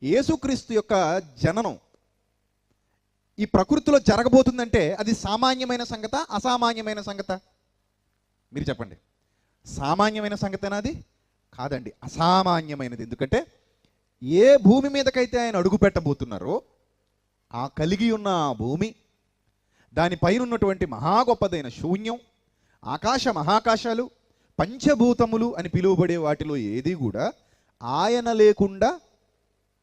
యేసుక్రీస్తు యొక్క జననం ఈ ప్రకృతిలో జరగబోతుందంటే అది సామాన్యమైన సంగత, అసామాన్యమైన సంగత? మీరు చెప్పండి. సామాన్యమైన సంగతేనా అది? కాదండి, అసామాన్యమైనది. ఎందుకంటే ఏ భూమి మీదకైతే ఆయన అడుగు పెట్టబోతున్నారో ఆ కలిగి ఉన్న ఆ భూమి, దానిపైన ఉన్నటువంటి మహా గొప్పదైన శూన్యం, ఆకాశ మహాకాశాలు, పంచభూతములు అని పిలువబడే వాటిలో ఏది కూడా ఆయన లేకుండా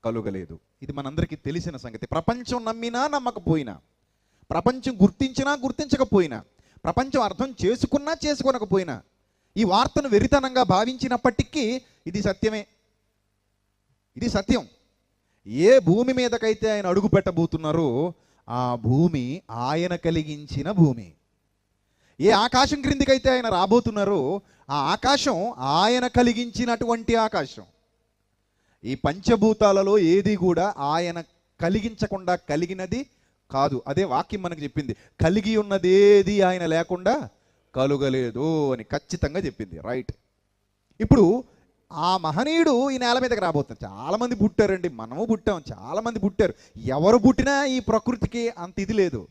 కలుగలేదు. ఇది మనందరికీ తెలిసిన సంగతి. ప్రపంచం నమ్మినా నమ్మకపోయినా, ప్రపంచం గుర్తించినా గుర్తించకపోయినా, ప్రపంచం అర్థం చేసుకున్నా చేసుకోనకపోయినా, ఈ వార్తను వెరితనంగా భావించినప్పటికీ ఇది సత్యమే. ఇది సత్యం. ఏ భూమి మీదకైతే ఆయన అడుగు పెట్టబోతున్నారో ఆ భూమి ఆయన కలిగించిన భూమి. ఏ ఆకాశం క్రిందికైతే ఆయన రాబోతున్నారో ఆ ఆకాశం ఆయన కలిగించినటువంటి ఆకాశం. ఈ పంచభూతాలలో ఏది కూడా ఆయన కలిగించకుండా కలిగినది కాదు. అదే వాక్యం మనకు చెప్పింది. కలిగి ఉన్నదేది ఆయన లేకుండా కలుగలేదు అని ఖచ్చితంగా చెప్పింది. రైట్. ఇప్పుడు ఆ మహనీయుడు ఈ నేల మీదకి రాబోతున్నారు. చాలామంది పుట్టారండి, మనము పుట్టాం, చాలామంది పుట్టారు. ఎవరు పుట్టినా ఈ ప్రకృతికి అంత ఇది లేదు,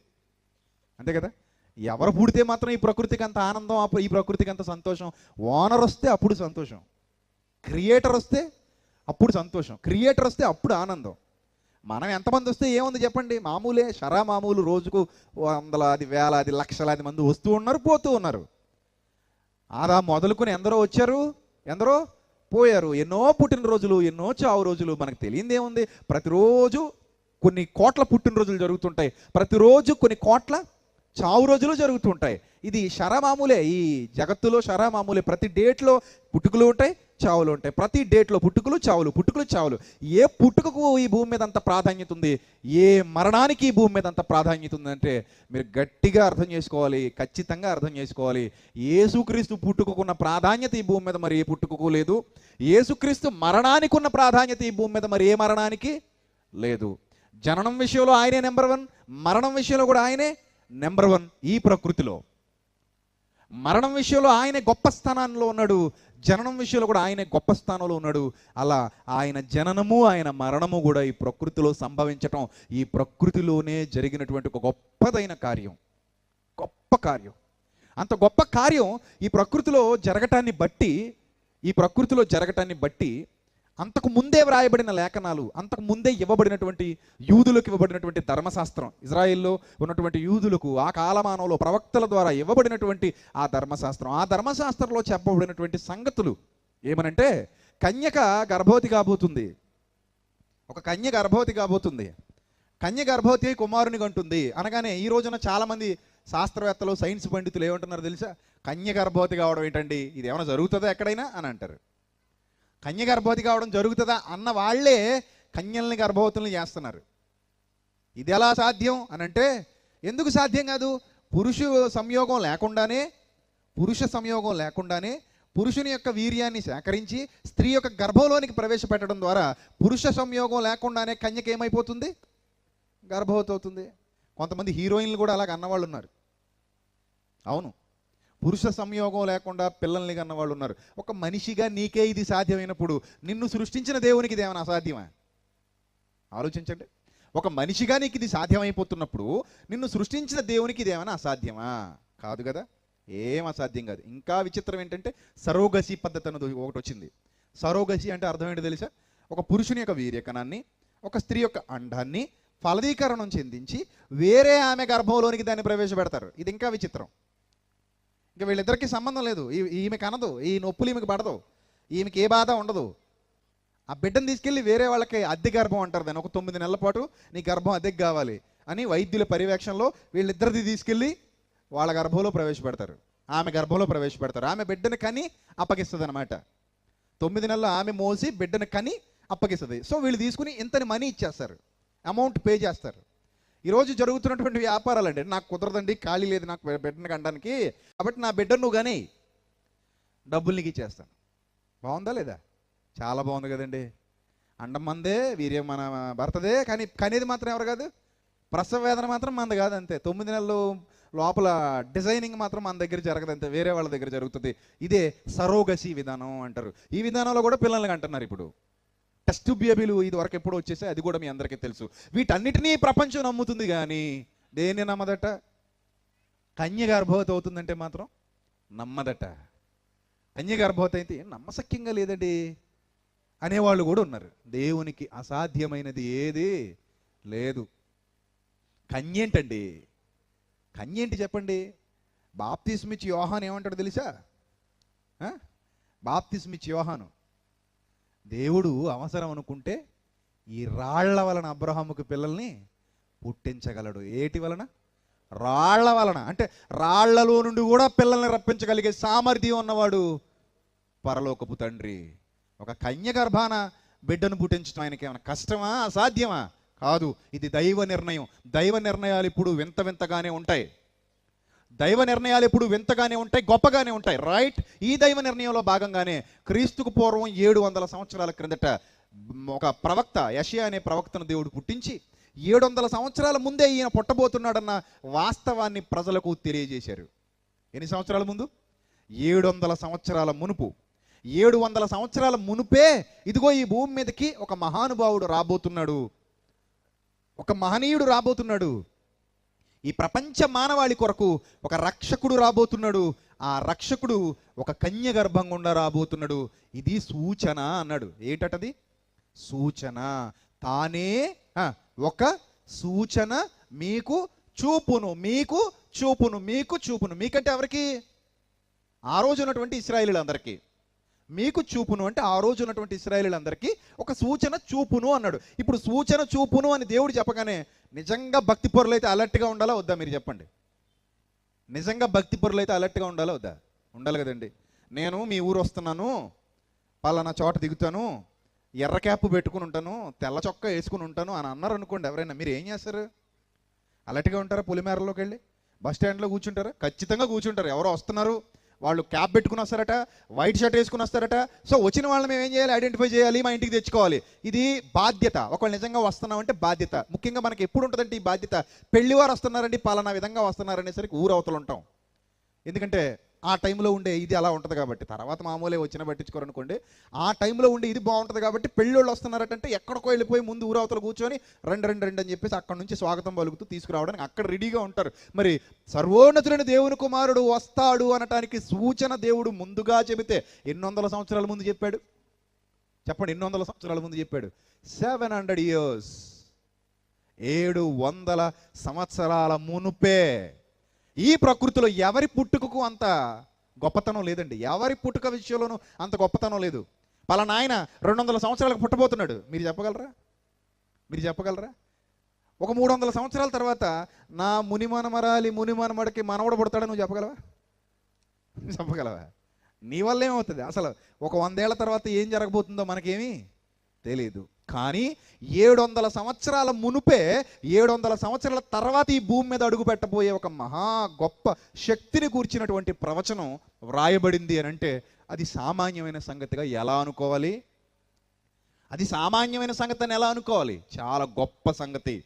అంతే కదా? ఎవరు పుడితే మాత్రం ఈ ప్రకృతికి అంత ఆనందం, ఈ ప్రకృతికి అంత సంతోషం. ఓనర్ వస్తే అప్పుడు సంతోషం, క్రియేటర్ వస్తే అప్పుడు సంతోషం, క్రియేటర్ వస్తే అప్పుడు ఆనందం. మనం ఎంతమంది వస్తే ఏముంది చెప్పండి? మామూలే, షరా మామూలు. రోజుకు వందలాది వేలాది లక్షలాది మంది వస్తూ ఉన్నారు, పోతూ ఉన్నారు. అలా మొదలుకొని ఎందరో వచ్చారు, ఎందరో పోయారు. ఎన్నో పుట్టినరోజులు, ఎన్నో చావు రోజులు. మనకు తెలియంది ఏముంది? ప్రతిరోజు కొన్ని కోట్ల పుట్టినరోజులు జరుగుతుంటాయి, ప్రతిరోజు కొన్ని కోట్ల చావు రోజులు జరుగుతుంటాయి. ఇది షరామామూలే, ఈ జగత్తులో షరామామూలే. ప్రతి డేట్లో పుట్టుకలు ఉంటాయి, చావులు ఉంటాయి. ప్రతి డేట్లో పుట్టుకలు చావులు, పుట్టుకలు చావులు. ఏ పుట్టుకకు ఈ భూమి మీద అంత ప్రాధాన్యత ఉంది, ఏ మరణానికి ఈ భూమి మీద అంత ప్రాధాన్యత ఉందంటే మీరు గట్టిగా అర్థం చేసుకోవాలి, ఖచ్చితంగా అర్థం చేసుకోవాలి. యేసుక్రీస్తు పుట్టుకున్న ప్రాధాన్యత ఈ భూమి మీద మరి ఏ పుట్టుకకు లేదు. యేసుక్రీస్తు మరణానికి ఉన్న ప్రాధాన్యత ఈ భూమి మీద మరి ఏ మరణానికి లేదు. జననం విషయంలో ఆయనే నెంబర్ 1, మరణం విషయంలో కూడా ఆయనే నెంబర్ 1. ఈ ప్రకృతిలో మరణం విషయంలో ఆయనే గొప్ప స్థానంలో ఉన్నాడు, జననం విషయంలో కూడా ఆయనే గొప్ప స్థానంలో ఉన్నాడు. అలా ఆయన జననము ఆయన మరణము కూడా ఈ ప్రకృతిలో సంభవించటం ఈ ప్రకృతిలోనే జరిగినటువంటి ఒక గొప్పదైన కార్యం, గొప్ప కార్యం. అంత గొప్ప కార్యం ఈ ప్రకృతిలో జరగటాన్ని బట్టి అంతకు ముందే వ్రాయబడిన లేఖనాలు, అంతకు ముందే ఇవ్వబడినటువంటి యూదులకు ఇవ్వబడినటువంటి ధర్మశాస్త్రం, ఇజ్రాయిల్లో ఉన్నటువంటి యూదులకు ఆ కాలమానంలో ప్రవక్తల ద్వారా ఇవ్వబడినటువంటి ఆ ధర్మశాస్త్రంలో చెప్పబడినటువంటి సంగతులు ఏమనంటే, కన్యక గర్భవతి కాబోతుంది, ఒక కన్య గర్భవతి కాబోతుంది, కన్య గర్భవతి కుమారుని కంటుంది అనగానే ఈ రోజున చాలామంది శాస్త్రవేత్తలు, సైన్స్ పండితులు ఏమంటున్నారు తెలుసా? కన్య గర్భవతి కావడం ఏంటండి, ఇది ఏమైనా జరుగుతుందా ఎక్కడైనా అని అంటారు. కన్య గర్భవతి కావడం జరుగుతుందా అన్న వాళ్ళే కన్యల్ని గర్భవతుల్ని చేస్తున్నారు. ఇది ఎలా సాధ్యం అని అంటే, ఎందుకు సాధ్యం కాదు? పురుష సంయోగం లేకుండానే పురుషుని యొక్క వీర్యాన్ని సేకరించి స్త్రీ యొక్క గర్భంలోనికి ప్రవేశపెట్టడం ద్వారా పురుష సంయోగం లేకుండానే కన్యక ఏమైపోతుంది? గర్భవతి అవుతుంది. కొంతమంది హీరోయిన్లు కూడా అలాగ అన్నవాళ్ళు ఉన్నారు. అవును, పురుష సంయోగం లేకుండా పిల్లల్ని కన్నవాళ్ళు ఉన్నారు. ఒక మనిషిగా నీకే ఇది సాధ్యమైనప్పుడు నిన్ను సృష్టించిన దేవునికి ఇది ఏమైనా అసాధ్యమా? ఆలోచించండి. ఒక మనిషిగా నీకు ఇది సాధ్యమైపోతున్నప్పుడు నిన్ను సృష్టించిన దేవునికి ఇది ఏమైనా అసాధ్యమా? కాదు కదా, ఏం అసాధ్యం కాదు. ఇంకా విచిత్రం ఏంటంటే సరోగసి పద్ధతి అన్నది ఒకటి వచ్చింది. సరోగసి అంటే అర్థం ఏంటో తెలుసా? ఒక పురుషుని యొక్క వీర్యకణాన్ని ఒక స్త్రీ యొక్క అండాన్ని ఫలదీకరణం చెందించి వేరే ఆమె గర్భంలోనికి దాన్ని ప్రవేశపెడతారు. ఇది ఇంకా విచిత్రం. ఇంకా వీళ్ళిద్దరికీ సంబంధం లేదు. ఈమె కనదు, ఈ నొప్పులు ఈమెకి పడదు, ఈమెకి ఏ బాధ ఉండదు. ఆ బిడ్డను తీసుకెళ్ళి వేరే వాళ్ళకి అద్దె గర్భం అంటారు దాన్ని. ఒక 9 నెలల పాటు నీ గర్భం అద్దెకి కావాలి అని వైద్యుల పర్యవేక్షణలో వీళ్ళిద్దరిది తీసుకెళ్ళి వాళ్ళ గర్భంలో ప్రవేశపెడతారు, ఆమె గర్భంలో ప్రవేశపెడతారు. ఆమె బిడ్డను కని అప్పగిస్తుంది అనమాట. 9 నెలలు ఆమె మోసి బిడ్డను కని అప్పగిస్తుంది. సో వీళ్ళు తీసుకుని ఇంతని మనీ ఇచ్చేస్తారు, అమౌంట్ పే చేస్తారు. ఈరోజు జరుగుతున్నటువంటి వ్యాపారాలు అండి, నాకు కుదరదండి, ఖాళీ లేదు నాకు బిడ్డను కనడానికి, కాబట్టి నా బిడ్డను నువ్వు కానీ డబ్బులు నీకు ఇచ్చేస్తాను. బాగుందా లేదా? చాలా బాగుంది కదండి. అండం మందే, వీర్యం మన భర్తదే, కానీ కనేది మాత్రం ఎవరు కాదు, ప్రసవ వేదన మాత్రం మనది కాదు అంతే. 9 నెలలు లోపల డిజైనింగ్ మాత్రం మన దగ్గర జరగదు అంతే, వేరే వాళ్ళ దగ్గర జరుగుతుంది. ఇదే సరోగసి విధానం అంటారు. ఈ విధానంలో కూడా పిల్లల్ని అంటున్నారు. ఇప్పుడు టెస్ట్ బేబీలు ఇది వరకు ఎప్పుడో వచ్చేసాయి, అది కూడా మీ అందరికీ తెలుసు. వీటన్నిటినీ ప్రపంచం నమ్ముతుంది, కానీ దేన్ని నమ్మదట? కన్య గర్భవతి అవుతుందంటే మాత్రం నమ్మదట. కన్య గర్భవతి అయితే నమ్మశక్యంగా లేదండి అనేవాళ్ళు కూడా ఉన్నారు. దేవునికి అసాధ్యమైనది ఏది లేదు. కన్య ఏంటండి? కన్య ఏంటి చెప్పండి? బాప్తిస్మిచ్చి యోహాను ఏమంటాడు తెలుసా? బాప్తిస్మిచ్చి యోహాను, దేవుడు అవసరం అనుకుంటే ఈ రాళ్ల వలన అబ్రహాముకు పిల్లల్ని పుట్టించగలడు. ఏటి వలన? రాళ్ల వలన. అంటే రాళ్లలో నుండి కూడా పిల్లల్ని రప్పించగలిగే సామర్థ్యం ఉన్నవాడు పరలోకపు తండ్రి. ఒక కన్య గర్భాన బిడ్డను పుట్టించడం ఆయనకి ఏమైనా కష్టమా? అసాధ్యమా? కాదు. ఇది దైవ నిర్ణయం. దైవ నిర్ణయాలు ఇప్పుడు వింత వింతగానే ఉంటాయి. దైవ నిర్ణయాలు ఎప్పుడు వింతగానే ఉంటాయి, గొప్పగానే ఉంటాయి, రైట్? ఈ దైవ నిర్ణయంలో భాగంగానే క్రీస్తుకు పూర్వం 700 సంవత్సరాల క్రిందట ఒక ప్రవక్త, యెషయా అనే ప్రవక్తను దేవుడు పుట్టించి 700 సంవత్సరాల ముందే ఈయన పుట్టబోతున్నాడన్న వాస్తవాన్ని ప్రజలకు తెలియజేశారు. ఎన్ని సంవత్సరాల ముందు? 700 సంవత్సరాల మునుపు. 700 సంవత్సరాల మునుపే ఇదిగో ఈ భూమి మీదకి ఒక మహానుభావుడు రాబోతున్నాడు, ఒక మహనీయుడు రాబోతున్నాడు. ఈ ప్రపంచ మానవాళి కొరకు ఒక రక్షకుడు రాబోతున్నాడు. ఆ రక్షకుడు ఒక కన్య గర్భం గుండా రాబోతున్నాడు. ఇది సూచన అన్నాడు. ఏంటది? సూచన. తానే ఒక సూచన మీకు చూపును, మీకు చూపును, మీకు చూపును. మీకంటే ఎవరికి? ఆ రోజు ఉన్నటువంటి ఇశ్రాయేలీయులందరికీ. మీకు చూపును అంటే ఆ రోజు ఉన్నటువంటి ఇశ్రాయేలీయులందరికీ ఒక సూచన చూపును అన్నాడు. ఇప్పుడు సూచన చూపును అని దేవుడు చెప్పగానే నిజంగా భక్తి పరులైతే అలర్ట్గా ఉండాలా వద్దా? మీరు చెప్పండి. నిజంగా భక్తి పరులైతే అలర్ట్గా ఉండాలా వద్దా? ఉండాలి కదండి. నేను మీ ఊరు వస్తున్నాను, పలానా చోట దిగుతాను, ఎర్ర క్యాప్ పెట్టుకుని ఉంటాను, తెల్ల చొక్కా వేసుకుని ఉంటాను అని అన్నారు అనుకోండి ఎవరైనా, మీరు ఏం చేస్తారు? అలర్ట్గా ఉంటారా? పొలిమేరలోకి వెళ్ళి బస్ స్టాండ్లో కూర్చుంటారా? ఖచ్చితంగా కూర్చుంటారు. ఎవరో వస్తున్నారు, వాళ్ళు క్యాప్ పెట్టుకుని వస్తారట, వైట్ షర్ట్ వేసుకుని వస్తారట. సో వచ్చిన వాళ్ళని మేము ఏం చేయాలి? ఐడెంటిఫై చేయాలి, మా ఇంటికి తెచ్చుకోవాలి. ఇది బాధ్యత. ఒకవేళ నిజంగా వస్తున్నామంటే బాధ్యత. ముఖ్యంగా మనకి ఎప్పుడు ఉంటుందంటే ఈ బాధ్యత, పెళ్లివారు వస్తున్నారండి, పలానా విధంగా వస్తున్నారనేసరికి ఊరు అవతలు ఉంటాం. ఎందుకంటే ఆ టైంలో ఉండే ఇది అలా ఉంటుంది కాబట్టి. తర్వాత మామూలే వచ్చినా పట్టించుకోరనుకోండి. ఆ టైంలో ఉండే ఇది బాగుంటుంది కాబట్టి పెళ్ళోళ్ళు వస్తున్నారటంటే ఎక్కడికో వెళ్ళిపోయి ముందు ఊరవతలు కూర్చొని రెండు అని చెప్పేసి అక్కడ నుంచి స్వాగతం పలుకుతూ తీసుకురావడానికి అక్కడ రెడీగా ఉంటారు. మరి సర్వోన్నతులైన దేవుని కుమారుడు వస్తాడు అనటానికి సూచన దేవుడు ముందుగా చెబితే ఎన్ని వందల సంవత్సరాల ముందు చెప్పాడు? చెప్పండి, ఎన్ని వందల సంవత్సరాల ముందు చెప్పాడు? 700 years. 700 సంవత్సరాల మునుపే. ఈ ప్రకృతిలో ఎవరి పుట్టుకకు అంత గొప్పతనం లేదండి. ఎవరి పుట్టుక విషయంలోనూ అంత గొప్పతనం లేదు. పలానా ఆయన 200 సంవత్సరాలకు పుట్టబోతున్నాడు. మీరు చెప్పగలరా? మీరు చెప్పగలరా? ఒక 300 సంవత్సరాల తర్వాత నా మునిమనమడికి మనవడు పుడతాడని నువ్వు చెప్పగలవా? చెప్పగలవా? నీ వల్ల ఏమవుతుంది? అసలు ఒక 100 ఏళ్ల తర్వాత ఏం జరగబోతుందో మనకేమీ తెలియదు. కానీ 700 సంవత్సరాల మునుపే, 700 సంవత్సరాల తర్వాత ఈ భూమి మీద అడుగు పెట్టబోయే ఒక మహా గొప్ప శక్తిని కూర్చినటువంటి ప్రవచనం వ్రాయబడింది అని అంటే అది సామాన్యమైన సంగతిగా ఎలా అనుకోవాలి? అది సామాన్యమైన సంగతిని ఎలా అనుకోవాలి? చాలా గొప్ప సంగతి.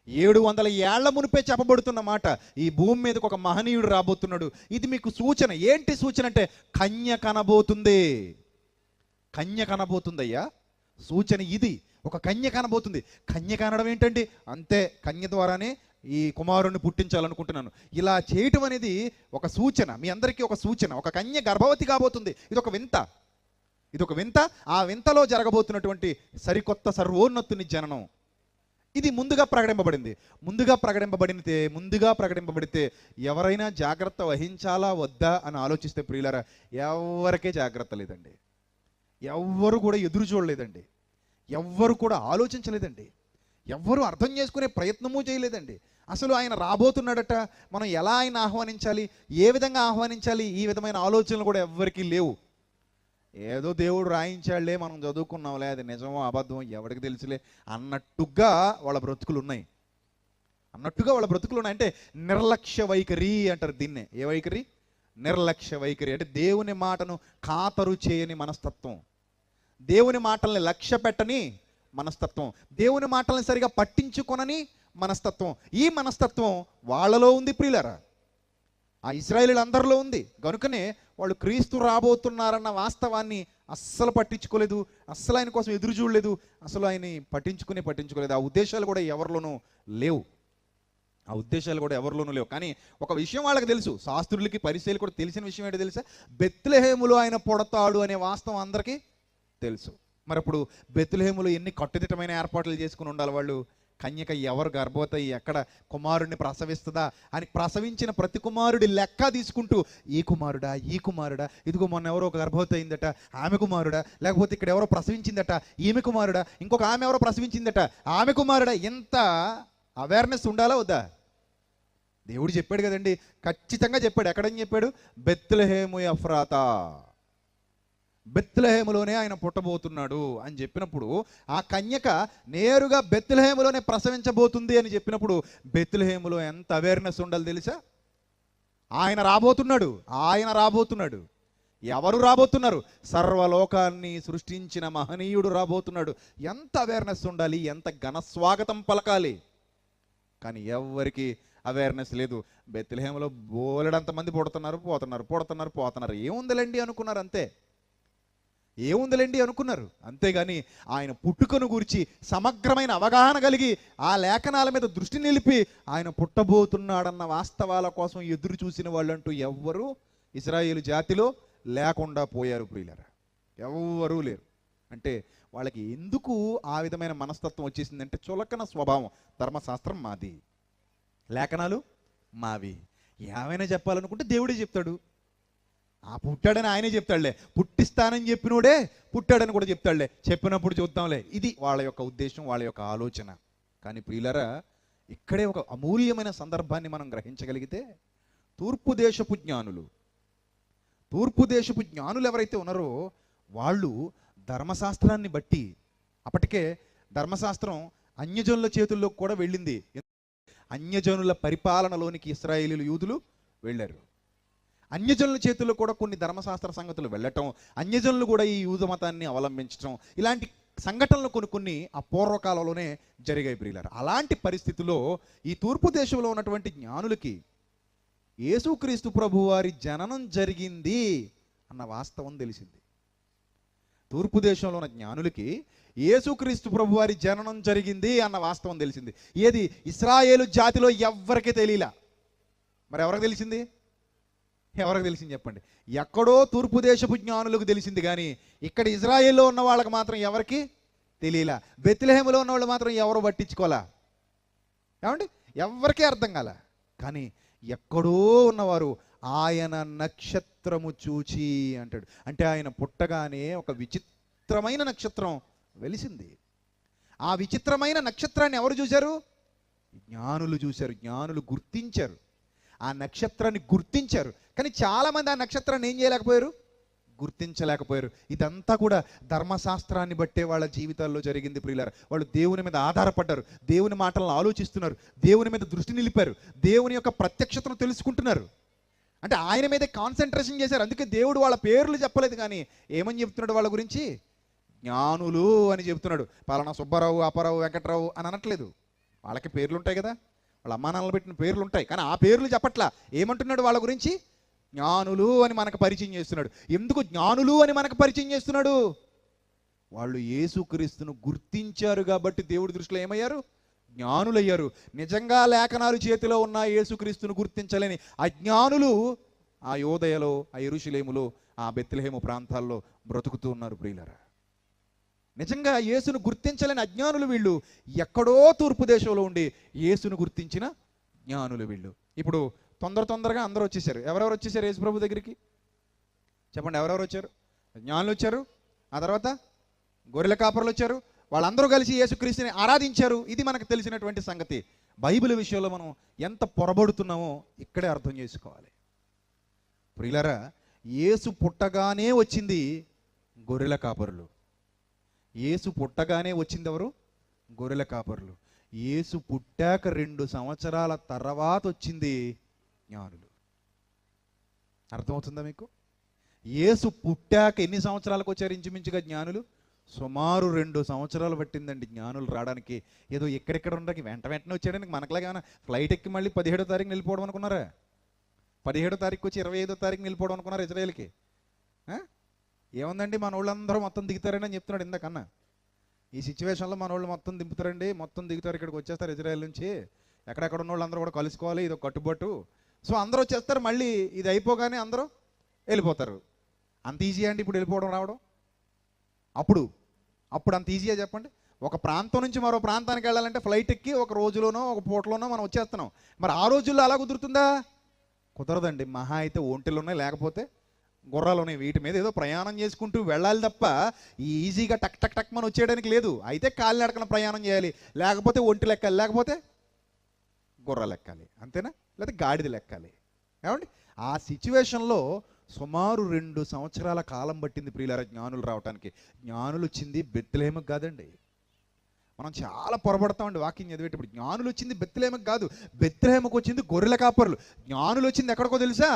700 ఏళ్ల మునిపే చెప్పబడుతున్న మాట. ఈ భూమి మీదకి ఒక మహనీయుడు రాబోతున్నాడు. ఇది మీకు సూచన. ఏంటి సూచన అంటే కన్య కనబోతుంది. కన్య కనబోతుందయ్యా, సూచన ఇది. ఒక కన్య కనబోతుంది. కన్య కనడం ఏంటండి? అంతే, కన్య ద్వారానే ఈ కుమారుణ్ణి పుట్టించాలనుకుంటున్నాను. ఇలా చేయటం అనేది ఒక సూచన, మీ అందరికీ ఒక సూచన. ఒక కన్య గర్భవతి కాబోతుంది. ఇది ఒక వింత, ఇది ఒక వింత. ఆ వింతలో జరగబోతున్నటువంటి సరికొత్త సర్వోన్నతుని జననం ఇది ముందుగా ప్రకటింపబడింది. ముందుగా ప్రకటింపబడితే ఎవరైనా జాగ్రత్త వహించాలా వద్దా అని ఆలోచిస్తే ప్రియులారా, ఎవరికే జాగ్రత్త లేదండి. ఎవ్వరు కూడా ఎదురు చూడలేదండి. ఎవ్వరు కూడా ఆలోచించలేదండి. ఎవ్వరు అర్థం చేసుకునే ప్రయత్నమూ చేయలేదండి. అసలు ఆయన రాబోతున్నాడట, మనం ఎలా ఆయన ఆహ్వానించాలి, ఏ విధంగా ఆహ్వానించాలి, ఈ విధమైన ఆలోచనలు కూడా ఎవ్వరికీ లేవు. ఏదో దేవుడు రాయించాడులే, మనం చదువుకున్నాంలే, అది నిజమో అబద్ధమో ఎవరికి తెలుసులే అన్నట్టుగా వాళ్ళ బ్రతుకులు ఉన్నాయి. అంటే నిర్లక్ష్య వైఖరి అంటారు దీన్నే. ఏ వైఖరి? నిర్లక్ష్య వైఖరి. అంటే దేవుని మాటను ఖాతరు చేయని మనస్తత్వం, దేవుని మాటల్ని లక్ష్య పెట్టని మనస్తత్వం, దేవుని మాటల్ని సరిగా పట్టించుకొనని మనస్తత్వం. ఈ మనస్తత్వం వాళ్ళలో ఉంది ప్రియులారా. ఆ ఇశ్రాయేలీయులందరిలో ఉంది. కనుకనే వాళ్ళు క్రీస్తు రాబోతున్నారన్న వాస్తవాన్ని అస్సలు పట్టించుకోలేదు, అస్సలు ఆయన కోసం ఎదురు చూడలేదు, అసలు ఆయన్ని పట్టించుకోలేదు. ఆ ఉద్దేశాలు కూడా ఎవరిలోనూ లేవు. కానీ ఒక విషయం వాళ్ళకి తెలుసు, శాస్త్రులకి పరిచయాలు కూడా తెలిసిన విషయం ఏంటో తెలుసా? బెత్లెహేములో ఆయన పుడతాడు అనే వాస్తవం అందరికీ తెలుసు. మరి అప్పుడు బెత్లెహేములో ఎన్ని కట్టుదిట్టమైన ఏర్పాట్లు చేసుకుని ఉండాలి వాళ్ళు? కన్యక ఎవరు గర్భవతి, ఎక్కడ కుమారుడిని ప్రసవిస్తుందా అని ప్రసవించిన ప్రతి కుమారుడి లెక్క తీసుకుంటూ ఈ కుమారుడా, ఇదిగో మొన్న ఎవరో ఒక గర్భవతి అయిందట, ఆమె కుమారుడా, లేకపోతే ఇక్కడ ఎవరో ప్రసవించిందట, ఈమె కుమారుడా, ఇంకొక ఆమె ఎవరో ప్రసవించిందట, ఆమె కుమారుడా. ఎంత అవేర్నెస్ ఉండాలా వద్దా? దేవుడు చెప్పాడు కదండి, ఖచ్చితంగా చెప్పాడు. ఎక్కడని చెప్పాడు? బెత్లెహేము ఎఫ్రాతా, బెత్లెహేములోనే ఆయన పుట్టబోతున్నాడు అని చెప్పినప్పుడు, ఆ కన్యక నేరుగా బెత్లెహేములోనే ప్రసవించబోతుంది అని చెప్పినప్పుడు బెత్లెహేములో ఎంత అవేర్నెస్ ఉండాలి తెలుసా? ఆయన రాబోతున్నాడు. ఎవరు రాబోతున్నారు? సర్వలోకాన్ని సృష్టించిన మహనీయుడు రాబోతున్నాడు. ఎంత అవేర్నెస్ ఉండాలి, ఎంత ఘనస్వాగతం పలకాలి. కానీ ఎవరికి అవేర్నెస్ లేదు. బెత్లెహేములో బోలెడంతమంది పుడుతున్నారు. ఏముందిలేండి అనుకున్నారు. అంతేగాని ఆయన పుట్టుకను గురించి సమగ్రమైన అవగాహన కలిగి ఆ లేఖనాల మీద దృష్టి నిలిపి ఆయన పుట్టబోతున్నాడన్న వాస్తవాల కోసం ఎదురు చూసిన వాళ్ళంటూ ఎవ్వరూ ఇశ్రాయేలు జాతిలో లేకుండా పోయారు ప్రియులారా. ఎవ్వరూ లేరు. అంటే వాళ్ళకి ఎందుకు ఆ విధమైన మనస్తత్వం వచ్చేసిందంటే, చులకన స్వభావం. ధర్మశాస్త్రం మాది, లేఖనాలు మావి. ఏమైనా చెప్పాలనుకుంటే దేవుడే చెప్తాడు. ఆ పుట్టాడని ఆయనే చెప్తాడులే, పుట్టిస్తానని చెప్పినోడే పుట్టాడని కూడా చెప్తాడులే, చెప్పినప్పుడు చూద్దాంలే. ఇది వాళ్ళ యొక్క ఉద్దేశం, వాళ్ళ యొక్క ఆలోచన. కానీ ప్రియులారా, ఇక్కడే ఒక అమూల్యమైన సందర్భాన్ని మనం గ్రహించగలిగితే, తూర్పు దేశపు జ్ఞానులు ఎవరైతే ఉన్నారో వాళ్ళు ధర్మశాస్త్రాన్ని బట్టి, అప్పటికే ధర్మశాస్త్రం అన్యజనుల చేతుల్లోకి కూడా వెళ్ళింది. అన్యజనుల పరిపాలనలోనికి ఇశ్రాయేలీయులు, యూదులు వెళ్ళారు. అన్యజనుల చేతుల్లో కూడా కొన్ని ధర్మశాస్త్ర సంగతులు వెళ్ళటం, అన్యజనులు కూడా ఈ యూద మతాన్ని అవలంబించడం, ఇలాంటి సంఘటనలు కొన్ని ఆ పూర్వకాలంలోనే జరిగాయి ప్రియులారా. అలాంటి పరిస్థితుల్లో ఈ తూర్పు దేశంలో ఉన్నటువంటి జ్ఞానులకి యేసుక్రీస్తు ప్రభువారి జననం జరిగింది అన్న వాస్తవం తెలిసింది. తూర్పు దేశంలో ఉన్న జ్ఞానులకి యేసుక్రీస్తు ప్రభువారి జననం జరిగింది అన్న వాస్తవం తెలిసింది. ఏది? ఇశ్రాయేలు జాతిలో ఎవ్వరికీ తెలియలా. మరి ఎవరికి తెలిసింది? చెప్పండి. ఎక్కడో తూర్పు దేశపు జ్ఞానులకు తెలిసింది, కానీ ఇక్కడ ఇజ్రాయేల్లో ఉన్న వాళ్ళకి మాత్రం ఎవరికి తెలియలా. బెత్లెహేములో ఉన్న వాళ్ళు మాత్రం ఎవరు పట్టించుకోలా. ఏమండి? ఎవరికీ అర్థం కాల. కానీ ఎక్కడో ఉన్నవారు ఆయన నక్షత్రము చూచి అంటాడు. అంటే ఆయన పుట్టగానే ఒక విచిత్రమైన నక్షత్రం వెలిసింది. ఆ విచిత్రమైన నక్షత్రాన్ని ఎవరు చూశారు? జ్ఞానులు చూశారు. జ్ఞానులు గుర్తించారు, ఆ నక్షత్రాన్ని గుర్తించారు. కానీ చాలామంది ఆ నక్షత్రాన్ని ఏం చేయలేకపోయారు? గుర్తించలేకపోయారు. ఇదంతా కూడా ధర్మశాస్త్రాన్ని బట్టే వాళ్ళ జీవితాల్లో జరిగింది ప్రియులారా. వాళ్ళు దేవుని మీద ఆధారపడ్డారు, దేవుని మాటలను ఆలోచిస్తున్నారు, దేవుని మీద దృష్టి నిలిపారు, దేవుని యొక్క ప్రత్యక్షతను తెలుసుకుంటున్నారు. అంటే ఆయన మీదే కాన్సన్ట్రేషన్ చేశారు. అందుకే దేవుడు వాళ్ళ పేర్లు చెప్పలేదు, కానీ ఏమని చెప్తున్నాడు వాళ్ళ గురించి? జ్ఞానులు అని చెప్తున్నాడు. పలానా సుబ్బారావు, అప్పారావు, వెంకట్రావు అని అనట్లేదు. వాళ్ళకి పేర్లు ఉంటాయి కదా, వాళ్ళ అమ్మానాన్నలు పెట్టిన పేర్లు ఉంటాయి, కానీ ఆ పేర్లు చెప్పట్లా. ఏమంటున్నాడు వాళ్ళ గురించి? జ్ఞానులు అని మనకు పరిచయం చేస్తున్నాడు. ఎందుకు జ్ఞానులు అని మనకు పరిచయం చేస్తున్నాడు? వాళ్ళు యేసుక్రీస్తును గుర్తించారు కాబట్టి దేవుడి దృష్టిలో ఏమయ్యారు? జ్ఞానులయ్యారు. నిజంగా లేఖనాలు చేతిలో ఉన్న యేసుక్రీస్తును గుర్తించలేని అజ్ఞానులు ఆ యోదయలో, ఆ యెరూషలేములో, ఆ బెత్లెహేము ప్రాంతాల్లో బ్రతుకుతూ ఉన్నారు ప్రియులారా. నిజంగా యేసును గుర్తించలేని అజ్ఞానులు వీళ్ళు. ఎక్కడో తూర్పు దేశంలో ఉండి యేసును గుర్తించిన జ్ఞానులు వీళ్ళు. ఇప్పుడు తొందరగా అందరూ వచ్చేసారు. ఎవరెవరు వచ్చేసారు యేసు ప్రభు దగ్గరికి? చెప్పండి, ఎవరెవరు వచ్చారు? జ్ఞానులు వచ్చారు, ఆ తర్వాత గొర్రెల కాపరులు వచ్చారు. వాళ్ళందరూ కలిసి యేసుక్రీస్తుని ఆరాధించారు. ఇది మనకు తెలిసినటువంటి సంగతి. బైబిల్ విషయంలో మనం ఎంత పొరబడుతున్నామో ఇక్కడే అర్థం చేసుకోవాలి ప్రియులారా. యేసు పుట్టగానే వచ్చింది గొర్రెల కాపరులు. యేసు పుట్టగానే వచ్చింది ఎవరు? గొర్రెల కాపరులు. యేసు పుట్టాక 2 సంవత్సరాల తర్వాత వచ్చింది జ్ఞానులు. అర్థమవుతుందా మీకు? యేసు పుట్టాక ఎన్ని సంవత్సరాలకు వచ్చారు ఇంచుమించుగా జ్ఞానులు? సుమారు 2 సంవత్సరాలు పట్టిందండి జ్ఞానులు రావడానికి. ఏదో ఎక్కడెక్కడ ఉండడానికి వెంటనే వచ్చేయడానికి మనకులాగా ఏమైనా ఫ్లైట్ ఎక్కి మళ్ళీ 17వ తారీఖున వెళ్ళిపోవడం అనుకున్నారా? 17వ తారీఖు వచ్చి 25వ తారీఖు వెళ్ళిపోవడం అనుకున్నారు ఇజ్రాయేల్కి. ఏముందండి మన వాళ్ళందరూ మొత్తం దిగుతారని అని చెప్తున్నాడు ఇందాకన్నా. ఈ సిచ్యువేషన్లో మన వాళ్ళు మొత్తం దింపుతారండి, మొత్తం దిగుతారు, ఇక్కడికి వచ్చేస్తారు ఇజ్రాయేల్ నుంచి. ఎక్కడెక్కడ ఉన్న వాళ్ళు అందరూ కూడా కలుసుకోవాలి, ఇది ఒక కట్టుబాటు. సో అందరూ వచ్చేస్తారు, మళ్ళీ ఇది అయిపోగానే అందరూ వెళ్ళిపోతారు. అంత ఈజీ అండి ఇప్పుడు వెళ్ళిపోవడం రావడం? అప్పుడు అంత ఈజీగా చెప్పండి? ఒక ప్రాంతం నుంచి మరో ప్రాంతానికి వెళ్ళాలంటే ఫ్లైట్ ఎక్కి ఒక రోజులోనో ఒక పూటలోనో మనం వచ్చేస్తున్నాం. మరి ఆ రోజుల్లో అలా కుదురుతుందా? కుదరదండి. మహా అయితే ఒంటెలు ఉన్నాయి, లేకపోతే గుర్రాలు ఉన్నాయి. వీటి మీద ఏదో ప్రయాణం చేసుకుంటూ వెళ్ళాలి తప్ప ఈజీగా టక్ టక్ టక్ మనం వచ్చేయడానికి లేదు. అయితే కాలినడకన ప్రయాణం చేయాలి, లేకపోతే ఒంటెలు ఎక్కాలి, లేకపోతే గుర్రాలు ఎక్కాలి, అంతేనా? లేకపోతే గాడిదలు ఎక్కాలి. ఏమండి? ఆ సిచ్యువేషన్లో సుమారు 2 సంవత్సరాల కాలం పట్టింది ప్రియులారా జ్ఞానులు రావడానికి. జ్ఞానులు వచ్చింది బెత్లెహేముకు కాదండి. మనం చాలా పొరపడతామండి వాక్యం చదివేటప్పుడు. జ్ఞానులు వచ్చింది బెత్లెహేముకు కాదు, బెత్లెహేముకు వచ్చింది గొర్రెల కాపరులు. జ్ఞానులు వచ్చింది ఎక్కడికో తెలుసా?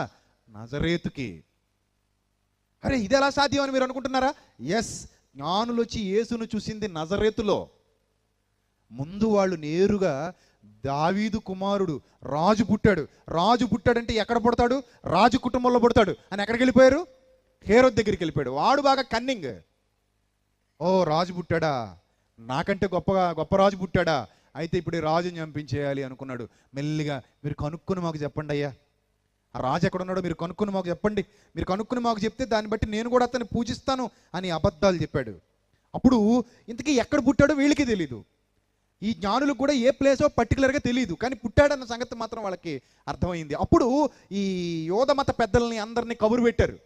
నజరేతుకి. అరే ఇది ఎలా సాధ్యం అని మీరు అనుకుంటున్నారా? ఎస్, జ్ఞానులు వచ్చి యేసును చూసింది నజరేతులో. ముందు వాళ్ళు నేరుగా దావీదు కుమారుడు రాజు పుట్టాడు, రాజు పుట్టాడంటే ఎక్కడ పుడతాడు? రాజు కుటుంబంలో పుడతాడు అని ఎక్కడికి వెళ్ళిపోయారు? హేరోద్ దగ్గరికి వెళ్ళిపోయాడు. వాడు బాగా కన్నింగ్. ఓ రాజు పుట్టాడా, నాకంటే గొప్ప రాజు పుట్టాడా, అయితే ఇప్పుడు ఈ రాజుని చంపించేయాలి అనుకున్నాడు. మెల్లిగా మీరు కనుక్కుని మాకు చెప్పండి అయ్యా, ఆ రాజు ఎక్కడున్నాడో మీరు కనుక్కుని మాకు చెప్పండి, మీరు కనుక్కుని మాకు చెప్తే దాన్ని బట్టి నేను కూడా అతన్ని పూజిస్తాను అని అబద్ధాలు చెప్పాడు. అప్పుడు ఇంతకీ ఎక్కడ పుట్టాడో వీళ్ళకి తెలీదు. ఈ జ్ఞానులకు కూడా ఏ ప్లేసో పర్టికులర్గా తెలియదు, కానీ పుట్టాడన్న సంగతి మాత్రం వాళ్ళకి అర్థమైంది. అప్పుడు ఈ యోధ మత పెద్దల్ని అందరినీ కబురు పెట్టారు.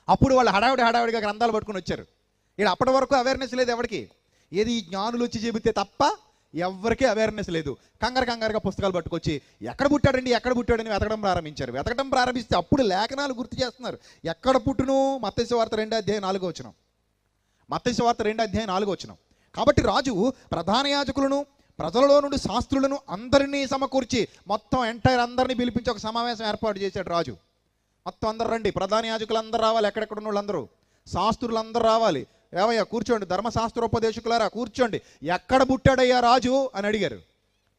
అప్పుడు వాళ్ళు హడావిడిగా గ్రంథాలు పట్టుకుని వచ్చారు. ఇక్కడ అప్పటి వరకు అవేర్నెస్ లేదు ఎవరికి. ఏది ఈ జ్ఞానులు వచ్చి చెబితే తప్ప ఎవరికీ అవేర్నెస్ లేదు. కంగారుగా పుస్తకాలు పట్టుకొచ్చి ఎక్కడ పుట్టాడని వెతకడం ప్రారంభిస్తే అప్పుడు లేఖనాలు గుర్తు చేస్తున్నారు. ఎక్కడ పుట్టును? మత్తయి సువార్త 2:4 మత్తయి సువార్త 2:4. కాబట్టి రాజు ప్రధాన యాజకులను, ప్రజలలో నుండి శాస్త్రులను అందరినీ సమకూర్చి మొత్తం ఎంటైర్ అందరినీ పిలిపించి ఒక సమావేశం ఏర్పాటు చేశాడు రాజు. మొత్తం అందరు రండి, ప్రధాన యాజకులు అందరూ రావాలి, ఎక్కడెక్కడ ఉన్న వాళ్ళందరూ, శాస్త్రులు అందరూ రావాలి. ఏమయ్యా కూర్చోండి, ధర్మశాస్త్రోపదేశకులారా కూర్చోండి, ఎక్కడ పుట్టాడయ్యా రాజు అని అడిగారు.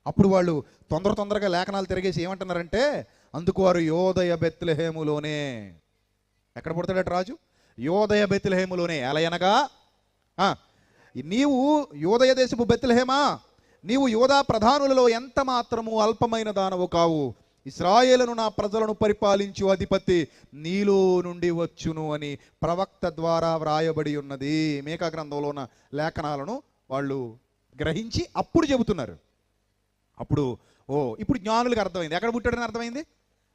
అప్పుడు వాళ్ళు తొందరగా లేఖనాలు తిరిగేసి ఏమంటున్నారంటే, అందుకు వారు యోదయ బెత్లెహేములోనే. ఎక్కడ పుడతాడట రాజు? యోదయ బెత్లెహేములోనే. ఎలయనగా నీవు యోదయ దేశపు బెత్లెహేమా, నీవు యోధా ప్రధానులలో ఎంత మాత్రము అల్పమైన దానవు కావు. ఇశ్రాయేలును నా ప్రజలను పరిపాలించు అధిపతి నీలో నుండి వచ్చును అని ప్రవక్త ద్వారా వ్రాయబడి ఉన్నది. మేకా గ్రంథంలో ఉన్న లేఖనాలను వాళ్ళు గ్రహించి అప్పుడు చెబుతున్నారు. ఇప్పుడు జ్ఞానులకు అర్థమైంది, ఎక్కడ పుట్టాడని అర్థమైంది,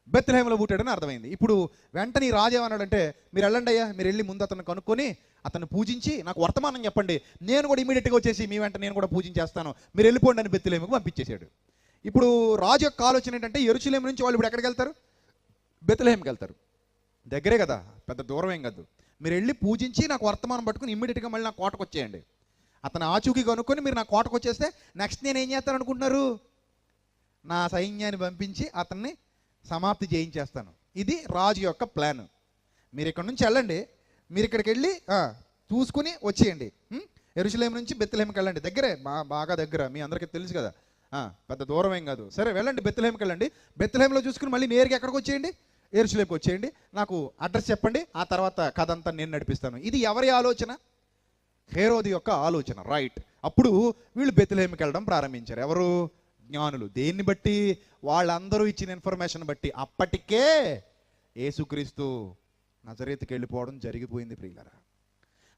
బెత్లెహేములో పుట్టాడని అర్థమైంది. ఇప్పుడు వెంటనే రాజు ఏమన్నాడంటే, మీరు వెళ్ళండి అయ్యా, మీరు వెళ్ళి ముందు అతను కనుక్కొని అతను పూజించి నాకు వర్తమానం చెప్పండి, నేను కూడా ఇమీడియట్గా వచ్చేసి మీ వెంట నేను కూడా పూజించేస్తాను, మీరు వెళ్ళిపోండి అని బెత్లెహేముకు పంపించేశాడు. ఇప్పుడు రాజు యొక్క ఆలోచన ఏంటంటే, యెరూషలేము నుంచి వాళ్ళు ఇప్పుడు ఎక్కడికి వెళ్తారు? బెత్లెహేముకి వెళ్తారు. దగ్గరే కదా, పెద్ద దూరం ఏం కాదు. మీరు వెళ్ళి పూజించి నాకు వర్తమానం పట్టుకుని ఇమ్మీడియట్గా మళ్ళీ నా కోటకు వచ్చేయండి. అతను ఆచూకీ కనుక్కొని మీరు నా కోటకు వచ్చేస్తే నెక్స్ట్ నేను ఏం చేస్తాను అనుకుంటున్నారు? నా సైన్యాన్ని పంపించి అతన్ని సమాప్తి చేయించేస్తాను. ఇది రాజు యొక్క ప్లాన్. మీరు ఇక్కడ నుంచి వెళ్ళండి, మీరు ఇక్కడికి వెళ్ళి చూసుకుని వచ్చేయండి. యెరూషలేము నుంచి బెత్లెహేముకి వెళ్ళండి, దగ్గరే, బాగా దగ్గర, మీ అందరికీ తెలుసు కదా, పెద్ద దూరం ఏం కాదు. సరే వెళ్ళండి, బెత్లెహేముకి వెళ్ళండి, బెత్లెహేములో చూసుకుని మళ్ళీ నేరుగా ఎక్కడికి వచ్చేయండి, యెరూషలేముకి వచ్చేయండి, నాకు అడ్రస్ చెప్పండి, ఆ తర్వాత కథ అంతా నేను నడిపిస్తాను. ఇది ఎవరి ఆలోచన? హేరోదు యొక్క ఆలోచన. రైట్. అప్పుడు వీళ్ళు బెత్లెహేముకి వెళ్ళడం ప్రారంభించారు. ఎవరు? జ్ఞానులు. దేన్ని బట్టి? వాళ్ళందరూ ఇచ్చిన ఇన్ఫర్మేషన్ బట్టి. అప్పటికే యేసుక్రీస్తు నజరేతుకి వెళ్ళిపోవడం జరిగిపోయింది ప్రియులారా.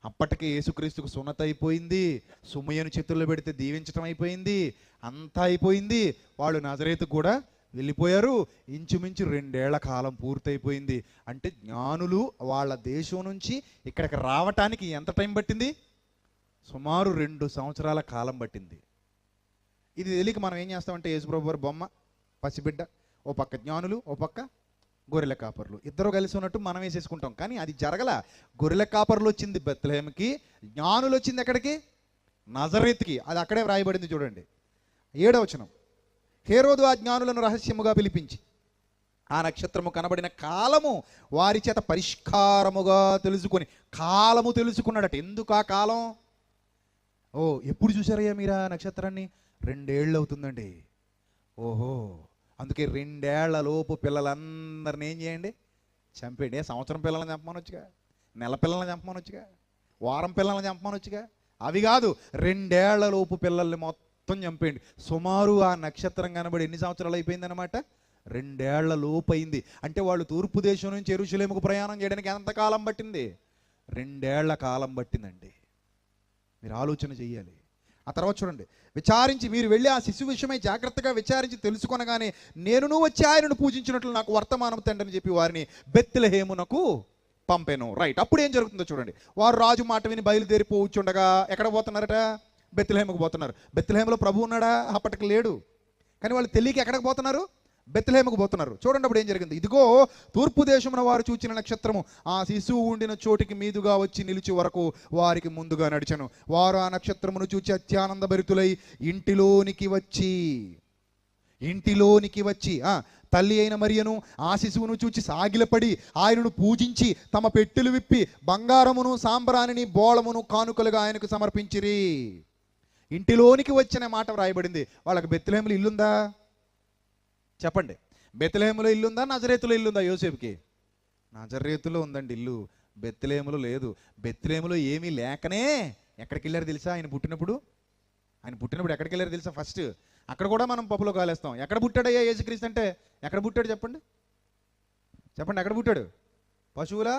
అప్పటికే యేసుక్రీస్తుకు సున్నత అయిపోయింది, సుమయ్యను చేతుల్లో పెడితే దీవించడం అయిపోయింది, అంతా అయిపోయింది. వాళ్ళు నజరేతుకు కూడా వెళ్ళిపోయారు. ఇంచుమించు 2 ఏళ్ల కాలం పూర్తయిపోయింది. అంటే జ్ఞానులు వాళ్ళ దేశం నుంచి ఇక్కడికి రావటానికి ఎంత టైం పట్టింది? సుమారు 2 సంవత్సరాల కాలం పట్టింది. ఇది తెలియక మనం ఏం చేస్తామంటే, యేసుప్రభు వారి బొమ్మ, పసిబిడ్డ, ఓ పక్క జ్ఞానులు, ఓ పక్క గొర్రెల కాపర్లు, ఇద్దరు కలిసి ఉన్నట్టు మనం వేసేసుకుంటాం. కానీ అది జరగల. గొర్రెల కాపర్లు వచ్చింది బెత్లెహేముకి, జ్ఞానులు వచ్చింది ఎక్కడికి? నజరేతుకి. అది అక్కడే వ్రాయబడింది చూడండి, 7వ వచనం. హేరోదు ఆ జ్ఞానులను రహస్యముగా పిలిపించి ఆ నక్షత్రము కనబడిన కాలము వారి చేత పరిష్కారముగా తెలుసుకొని, కాలము తెలుసుకున్నాడట. ఎందుకు ఆ కాలం? ఎప్పుడు చూసారయ్యా మీరు ఆ నక్షత్రాన్ని? 2 ఏళ్ళు అవుతుందండి. ఓహో, అందుకే 2 ఏళ్ల లోపు పిల్లలందరినీ ఏం చేయండి? చంపేయండి. సంవత్సరం పిల్లల్ని చంపమనొచ్చుగా, నెల పిల్లల్ని చంపమనొచ్చుగా, వారం పిల్లల్ని చంపమనొచ్చుగా. అవి కాదు, 2 ఏళ్ల లోపు పిల్లల్ని మొత్తం చంపేయండి. సుమారు ఆ నక్షత్రం కనబడి ఎన్ని సంవత్సరాలు అయిపోయిందన్నమాట? 2 ఏళ్ల లోపు అయింది. అంటే వాళ్ళు తూర్పు దేశం నుంచి యెరూషలేముకు ప్రయాణం చేయడానికి ఎంత కాలం పట్టింది? 2 ఏళ్ల కాలం పట్టిందండి. మీరు ఆలోచన చెయ్యాలి. ఆ తర్వాత చూడండి, విచారించి మీరు వెళ్ళి ఆ శిశువు విషయమై జాగ్రత్తగా విచారించి తెలుసుకొనగానే నేనును వచ్చి ఆయనను పూజించినట్లు నాకు వర్తమానం తండ్రి అని చెప్పి వారిని బెత్లెహేమునకు పంపెను. రైట్, అప్పుడు ఏం జరుగుతుందో చూడండి. వారు రాజు మాట విని బయలుదేరిపోవచ్చుండగా ఎక్కడ పోతున్నారట? బెత్లెహేముకు పోతున్నారు. బెత్లెహేములో ప్రభు ఉన్నాడా? అప్పటికి లేడు. కానీ వాళ్ళు తెలియక ఎక్కడికి పోతున్నారు? బెత్లెహేముకు పోతున్నారు. చూడండి అప్పుడు ఏం జరిగింది. ఇదిగో తూర్పు దేశమున వారు చూచిన నక్షత్రము ఆ శిశువు ఉండిన చోటికి మీదుగా వచ్చి నిలిచి వరకు వారికి ముందుగా నడిచెను. వారు ఆ నక్షత్రమును చూచి అత్యానంద భరితులై ఇంటిలోనికి వచ్చి తల్లి అయిన మరియను ఆ శిశువును చూచి సాగిలపడి ఆయనను పూజించి తమ పెట్టెలు విప్పి బంగారమును సాంబ్రాణిని బోళమును కానుకలుగా ఆయనకు సమర్పించిరి. ఇంటిలోనికి వచ్చిన మాట వ్రాయబడింది. వాళ్ళకి బెత్లెహేములో ఇల్లుందా? చెప్పండి. బెత్లెహేములో ఇల్లుందా? నజరేతులో ఇల్లుందా యోసేపుకి? నజరేతులో ఉందండి ఇల్లు, బెత్లెహేములో లేదు. బెత్లెహేములో ఏమీ లేకనే ఎక్కడికి వెళ్ళారు తెలుసా? ఆయన పుట్టినప్పుడు ఎక్కడికి వెళ్ళారు తెలుసా? ఫస్ట్ అక్కడ కూడా మనం పప్పులో కాలేస్తాం. ఎక్కడ పుట్టాడయ్యా యేసుక్రీస్తు అంటే? ఎక్కడ పుట్టాడు చెప్పండి? ఎక్కడ పుట్టాడు? పశువుల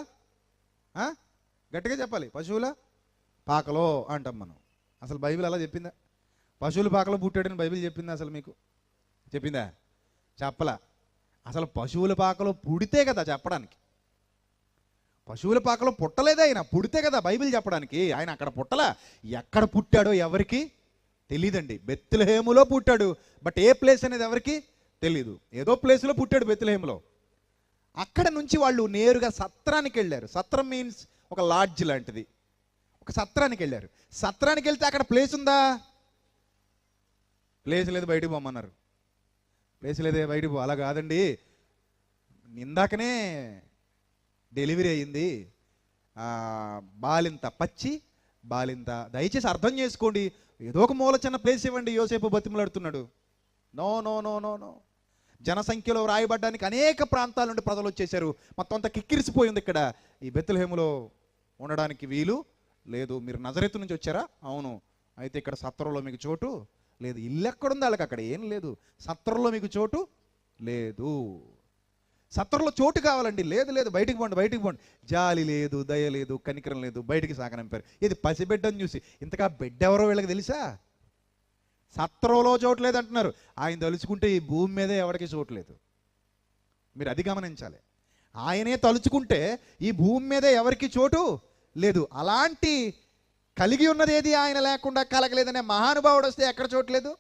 గట్టిగా చెప్పాలి. పశువుల పాకలో అంటాం మనం. అసలు బైబిల్ అలా చెప్పిందా? పశువుల పాకలో పుట్టాడని బైబిల్ చెప్పిందా? అసలు మీకు చెప్పిందా? చెప్పలా. అసలు పశువుల పాకలో పుడితే కదా చెప్పడానికి. పశువుల పాకలో పుట్టలేదా ఆయన? పుడితే కదా బైబిల్ చెప్పడానికి. ఆయన అక్కడ పుట్టలా. ఎక్కడ పుట్టాడో ఎవరికి తెలియదండి. బెత్లెహేములో పుట్టాడు, బట్ ఏ ప్లేస్ అనేది ఎవరికి తెలీదు. ఏదో ప్లేస్లో పుట్టాడు బెత్లెహేములో. అక్కడ నుంచి వాళ్ళు నేరుగా సత్రానికి వెళ్ళారు. సత్రం మీన్స్ ఒక లాడ్జ్ లాంటిది. ఒక సత్రానికి వెళ్ళారు. సత్రానికి వెళ్తే అక్కడ ప్లేస్ ఉందా? ప్లేస్ లేదు, బయటకు పోమన్నారు. ప్లేస్ లేదే, బయటకు పో. అలా కాదండి, ఇందాకనే డెలివరీ అయ్యింది, బాలింత పచ్చి బాలింత, దయచేసి అర్థం చేసుకోండి. ఏదో ఒక మూల చిన్న ప్లేస్ ఇవ్వండి. యోసేపు బతిమలాడుతున్నాడు. No no no no no. జనసంఖ్యలో రాయబడ్డానికి అనేక ప్రాంతాల నుండి ప్రజలు వచ్చేసారు. మొత్తం అంతా కిక్కిరిసిపోయింది. ఇక్కడ ఈ బెత్లెహేములో ఉండడానికి వీలు లేదు. మీరు నజరేతు నుంచి వచ్చారా? అవును. అయితే ఇక్కడ సత్రంలో మీకు చోటు లేదు. ఇల్లు ఎక్కడుంది వాళ్ళకి? అక్కడ ఏం లేదు. సత్రంలో మీకు చోటు లేదు. సత్రంలో చోటు కావాలండి. లేదు, బయటికి పోండి. జాలి లేదు, దయ లేదు, కనికరం లేదు, బయటికి సాగనంపారు. ఇది పసిబిడ్డని చూసి. ఇంతకా బిడ్డ ఎవరో వీళ్ళకి తెలుసా? సత్రంలో చోటు లేదు అంటున్నారు. ఆయన తలుచుకుంటే ఈ భూమి మీద ఎవరికి చోటు లేదు. మీరు అది గమనించాలి. ఆయనే తలుచుకుంటే ఈ భూమి మీద ఎవరికి చోటు లేదు. అలాంటి కలిగి ఉన్నది ఏది ఆయన లేకుండా కలగలేదనే మహానుభావుడు వస్తే ఎక్కడ చోట్లేదు?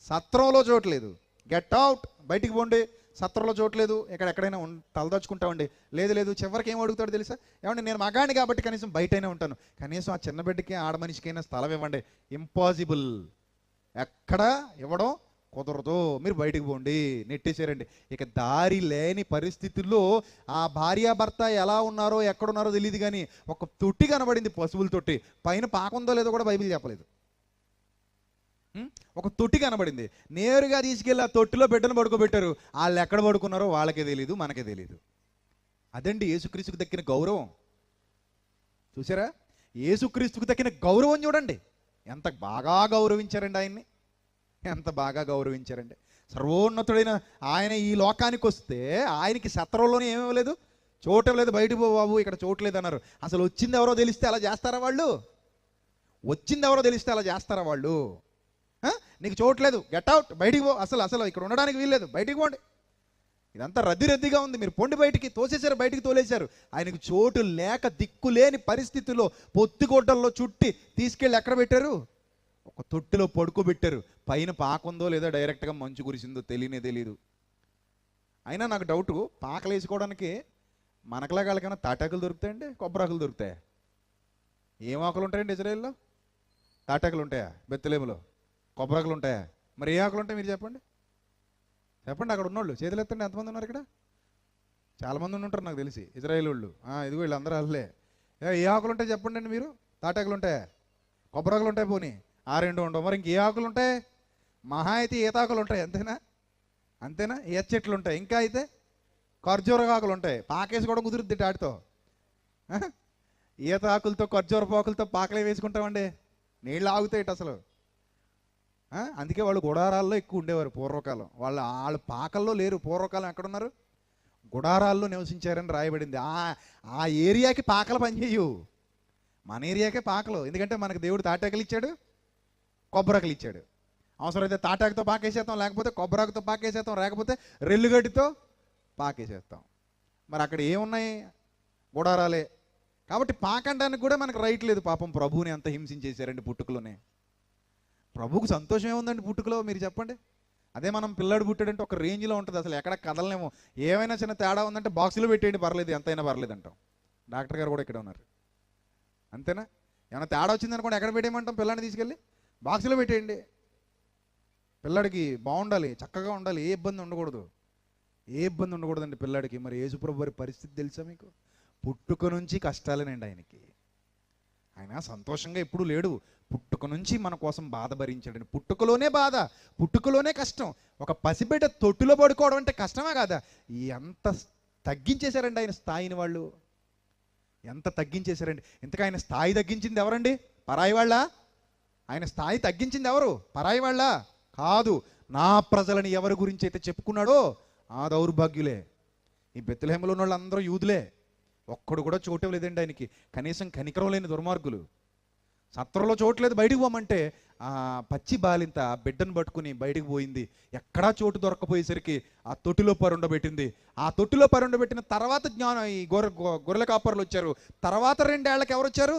సత్రంలో చోట్లేదు. గెట్ అవుట్, బయటికి పోండి. సత్రంలో చోట్లేదు. ఎక్కడైనా తలదాచుకుంటామండి. లేదు. చివరికి ఏం అడుగుతాడు తెలుసా? ఏమండి, నేను మగాడిని కాబట్టి కనీసం బయటైనా ఉంటాను, కనీసం ఆ చిన్న బిడ్డకి ఆడ మనిషికైనా స్థలం ఇవ్వండి. ఇంపాసిబుల్. ఎక్కడ ఇవ్వడం కుదరదు. మీరు బయటికి పోండి. నెట్టేశారండి. ఇక దారి లేని పరిస్థితుల్లో ఆ భార్యాభర్త ఎలా ఉన్నారో ఎక్కడున్నారో తెలియదు, కానీ ఒక తొట్టి కనబడింది, పశువుల తొట్టి. పైన పాకుందో లేదో కూడా బైబిల్ చెప్పలేదు. ఒక తొట్టి కనబడింది. నేరుగా తీసుకెళ్ళి ఆ తొట్టిలో బిడ్డను పడుకోబెట్టారు. వాళ్ళు ఎక్కడ పడుకున్నారో వాళ్ళకే తెలియదు, మనకే తెలియదు. అదండి యేసుక్రీస్తుకు దక్కిన గౌరవం. చూసారా? యేసుక్రీస్తుకు దక్కిన గౌరవం చూడండి. ఎంత బాగా గౌరవించారండి ఆయన్ని. ఎంత బాగా గౌరవించారండి. సర్వోన్నతుడైన ఆయన ఈ లోకానికి వస్తే ఆయనకి సత్రంలోనే ఏమివ్వలేదు, చోటు ఇవ్వలేదు. బయటకు పో బాబు, ఇక్కడ చోటు లేదన్నారు. అసలు వచ్చింది ఎవరో తెలిస్తే అలా చేస్తారా వాళ్ళు? నీకు చోట్లేదు, గెట్ అవుట్, బయటికి పో, అసలు ఇక్కడ ఉండడానికి వీల్లేదు, బయటికి పోండి. ఇదంతా రద్దీగా ఉంది, మీరు పొండి బయటికి తోసేశారు, బయటికి తోలేశారు. ఆయనకు చోటు లేక దిక్కులేని పరిస్థితుల్లో పొత్తిగొడ్డల్లో చుట్టి తీసుకెళ్ళి ఎక్కడ పెట్టారు? ఒక తొట్టిలో పడుకోబెట్టారు. పైన పాకుందో లేదా డైరెక్ట్గా మంచు కురిసిందో తెలియదు. అయినా నాకు డౌటు, పాకలు వేసుకోవడానికి మనకలాగా వాళ్ళకైనా తాటాకులు దొరుకుతాయండి, కొబ్బరాకులు దొరుకుతాయా? ఏం ఆకులు ఉంటాయండి ఇజ్రాయెల్లో? తాటాకులు ఉంటాయా? బెత్లెహేములో కొబ్బరాకులు ఉంటాయా? మరి ఏ ఆకులు ఉంటాయి మీరు చెప్పండి. అక్కడ ఉన్నోళ్ళు చేతులు ఎత్తండి. ఎంతమంది ఉన్నారు ఇక్కడ? చాలామంది ఉంటారు నాకు తెలిసి ఇజ్రాయేల్ వాళ్ళు. ఇదిగో వీళ్ళందరూ అల్లే. ఏ ఆకులు ఉంటాయి చెప్పండి అండి మీరు? తాటాకులు ఉంటాయా? కొబ్బరాకులు ఉంటాయి? పోనీ ఆ రెండు ఉండవు. మరి ఇంకే ఆకులు ఉంటాయి? మహా అయితే ఈతాకులు ఉంటాయి, అంతేనా? అంతేనా? ఏ చెట్లు ఉంటాయి, ఇంకా అయితే ఖర్జూరకాకులు ఉంటాయి, పాకేసి కూడా కుదురుద్ది వాటితో. ఈత ఆకులతో ఖర్జూర పాకులతో పాకలే వేసుకుంటామండి, నీళ్ళు ఆగుతాయి అసలు. అందుకే వాళ్ళు గుడారాల్లో ఎక్కువ ఉండేవారు పూర్వకాలం. వాళ్ళ పాకల్లో లేరు. పూర్వకాలం ఎక్కడున్నారు? గుడారాల్లో నివసించారని రాయబడింది. ఆ ఏరియాకి పాకలు పనిచేయవు, మన ఏరియాకే పాకలు. ఎందుకంటే మనకు దేవుడు తాటాకులు ఇచ్చాడు, కొబ్బరాకులు ఇచ్చాడు. అవసరమైతే తాటాకుతో పాకేసేస్తాం, లేకపోతే కొబ్బరాకుతో పాకేసేస్తాం, లేకపోతే రెల్లుగడ్డితో పాకేసేస్తాం. మరి అక్కడ ఏమున్నాయి? గుడారాలే. కాబట్టి పాకండానికి కూడా మనకు రైట్ లేదు. పాపం ప్రభువుని అంత హింసించేశారండి పుట్టుకలోనే. ప్రభువుకు సంతోషం ఏముందండి పుట్టుకలో, మీరు చెప్పండి? అదే మనం పిల్లాడు పుట్టాడంటే ఒక రేంజ్లో ఉంటుంది, అసలు ఎక్కడ కదలనేమో. ఏమైనా చిన్న తేడా ఉందంటే బాక్సులో పెట్టేయండి, పర్లేదు, ఎంతైనా పర్లేదు అంటాం. డాక్టర్ గారు కూడా ఇక్కడ ఉన్నారు, అంతేనా? ఏమైనా తేడా వచ్చిందనుకోండి, ఎక్కడ పెట్టేయమంటాం? పిల్లాడిని తీసుకెళ్ళి బాక్సులో పెట్టేయండి. పిల్లాడికి బాగుండాలి, చక్కగా ఉండాలి, ఏ ఇబ్బంది ఉండకూడదు, ఏ ఇబ్బంది ఉండకూడదండి పిల్లాడికి. మరి యేసుప్రభు వారి పరిస్థితి తెలుసా మీకు? పుట్టుక నుంచి కష్టాలేనండి ఆయనకి. ఆయన సంతోషంగా ఎప్పుడూ లేడు. పుట్టుక నుంచి మన కోసం బాధ భరించాడండి. పుట్టుకలోనే బాధ, పుట్టుకలోనే కష్టం. ఒక పసిబిడ్డ తొట్టులో పడుకోవడం అంటే కష్టమే కాదా? ఎంత తగ్గించేశారండి ఆయన స్థాయిని వాళ్ళు, ఎంత తగ్గించేశారండి. ఇంతకు ఆయన స్థాయి తగ్గించింది ఎవరండి? పరాయి వాళ్ళ? ఆయన స్థాయి తగ్గించింది ఎవరు? పరాయి వాళ్ళ కాదు. నా ప్రజలని ఎవరి గురించి అయితే చెప్పుకున్నాడో ఆ దౌర్భాగ్యులే. ఈ బెత్లెహేములో ఉన్న వాళ్ళందరూ యూదులే. ఒక్కడు కూడా చోటు లేదండి ఆయనకి. కనీసం కనికరం లేని దుర్మార్గులు. సత్రంలో చోట్లేదు, బయటికి పోమంటే ఆ పచ్చి బాలింత బిడ్డను పట్టుకుని బయటికి పోయింది. ఎక్కడా చోటు దొరకపోయేసరికి ఆ తొట్టిలో పరుండబెట్టింది. ఆ తొట్టిలో పరుండబెట్టిన తర్వాత ఈ గొర్రెల కాపర్లు వచ్చారు. తర్వాత 2 ఏళ్లకి ఎవరు వచ్చారు?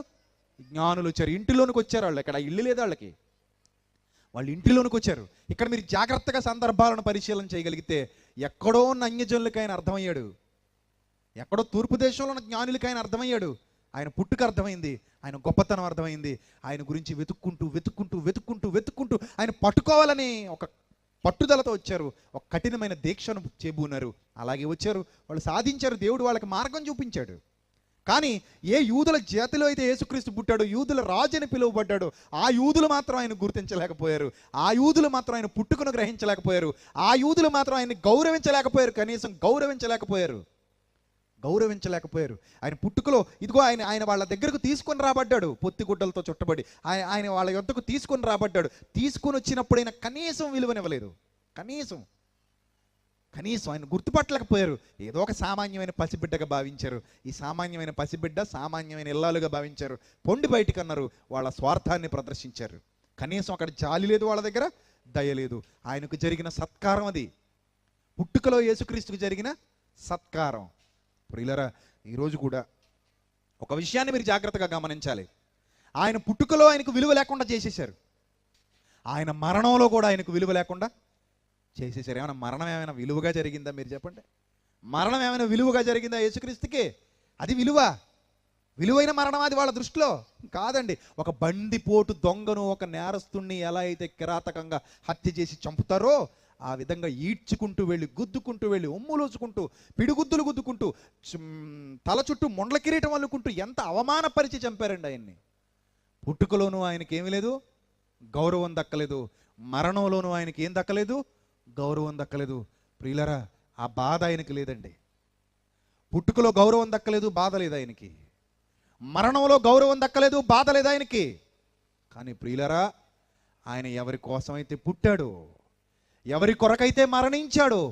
జ్ఞానులు వచ్చారు. ఇంటిలోనికి వచ్చారు వాళ్ళు. ఇక్కడ ఇల్లు లేదు వాళ్ళకి, వాళ్ళు ఇంటిలోనికి వచ్చారు. ఇక్కడ మీరు జాగ్రత్తగా సందర్భాలను పరిశీలన చేయగలిగితే ఎక్కడో ఉన్న అన్యజనులకి ఆయన అర్థమయ్యాడు, ఎక్కడో తూర్పు దేశంలో ఉన్న జ్ఞానులకి ఆయన అర్థమయ్యాడు. ఆయన పుట్టుక అర్థమైంది, ఆయన గొప్పతనం అర్థమైంది. ఆయన గురించి వెతుక్కుంటూ వెతుక్కుంటూ వెతుక్కుంటూ వెతుక్కుంటూ ఆయన పట్టుకోవాలని ఒక పట్టుదలతో వచ్చారు. ఒక కఠినమైన దీక్షను చేబూనారు. అలాగే వచ్చారు, వాళ్ళు సాధించారు. దేవుడు వాళ్ళకి మార్గం చూపించాడు. కానీ ఏ యూదుల జాతిలో అయితే యేసుక్రీస్తు పుట్టాడో, యూదుల రాజు అని పిలువబడ్డాడు, ఆ యూదులు మాత్రం ఆయన గుర్తించలేకపోయారు. ఆ యూదులు మాత్రం ఆయన పుట్టుకను గ్రహించలేకపోయారు. ఆ యూదులు మాత్రం ఆయన్ని గౌరవించలేకపోయారు. కనీసం గౌరవించలేకపోయారు. ఆయన పుట్టుకలో ఇదిగో ఆయన వాళ్ళ దగ్గరకు తీసుకొని రాబడ్డాడు, పొత్తిగుడ్డలతో చుట్టబడి. ఆయన వాళ్ళ యొద్దకు తీసుకొని రాబడ్డాడు. తీసుకొని వచ్చినప్పుడైనా కనీసం విలువనివ్వలేదు. కనీసం ఆయన గుర్తుపట్టలేకపోయారు. ఏదో ఒక సామాన్యమైన పసిబిడ్డగా భావించారు. ఈ సామాన్యమైన పసిబిడ్డ సామాన్యమైన ఇల్లాలుగా భావించారు. పొండి బయటికి అన్నారు. వాళ్ళ స్వార్థాన్ని ప్రదర్శించారు. కనీసం అక్కడ జాలి లేదు, వాళ్ళ దగ్గర దయ లేదు. ఆయనకు జరిగిన సత్కారం అది, పుట్టుకలో యేసుక్రీస్తుకు జరిగిన సత్కారం. ప్రియులరా, ఈరోజు కూడా ఒక విషయాన్ని మీరు జాగ్రత్తగా గమనించాలి. ఆయన పుట్టుకలో ఆయనకు విలువ లేకుండా చేసేశారు. ఆయన మరణంలో కూడా ఆయనకు విలువ లేకుండా చేసేసారు. ఏమైనా మరణం ఏమైనా విలువగా జరిగిందా? మీరు చెప్పండి. మరణం ఏమైనా విలువగా జరిగిందా యేసుక్రీస్తుకి? అది విలువైన మరణం అది వాళ్ళ దృష్టిలో కాదండి. ఒక బందిపోటు దొంగను, ఒక నేరస్తుణ్ణి ఎలా అయితే కిరాతకంగా హత్య చేసి చంపుతారో ఆ విధంగా ఈడ్చుకుంటూ వెళ్ళి, గుద్దుకుంటూ వెళ్ళి, ఉమ్ములోచుకుంటూ, పిడిగుద్దులు గుద్దుకుంటూ, తల చుట్టూ మొండ్ల కిరీటం అల్లుకుంటూ ఎంత అవమానపరిచి చంపారండి ఆయన్ని. పుట్టుకలోనూ ఆయనకి ఏమీ లేదు, గౌరవం దక్కలేదు. మరణంలోనూ ఆయనకి ఏం దక్కలేదు, గౌరవం దక్కలేదు. ప్రియులరా, ఆ బాధ ఆయనకి లేదండి. పుట్టుకలో గౌరవం దక్కలేదు, బాధ లేదు ఆయనకి. మరణంలో గౌరవం దక్కలేదు, బాధ లేదు ఆయనకి. కానీ ప్రియులరా, ఆయన ఎవరి కోసమైతే పుట్టాడో, ఎవరి కొరకైతే మరణించాడో,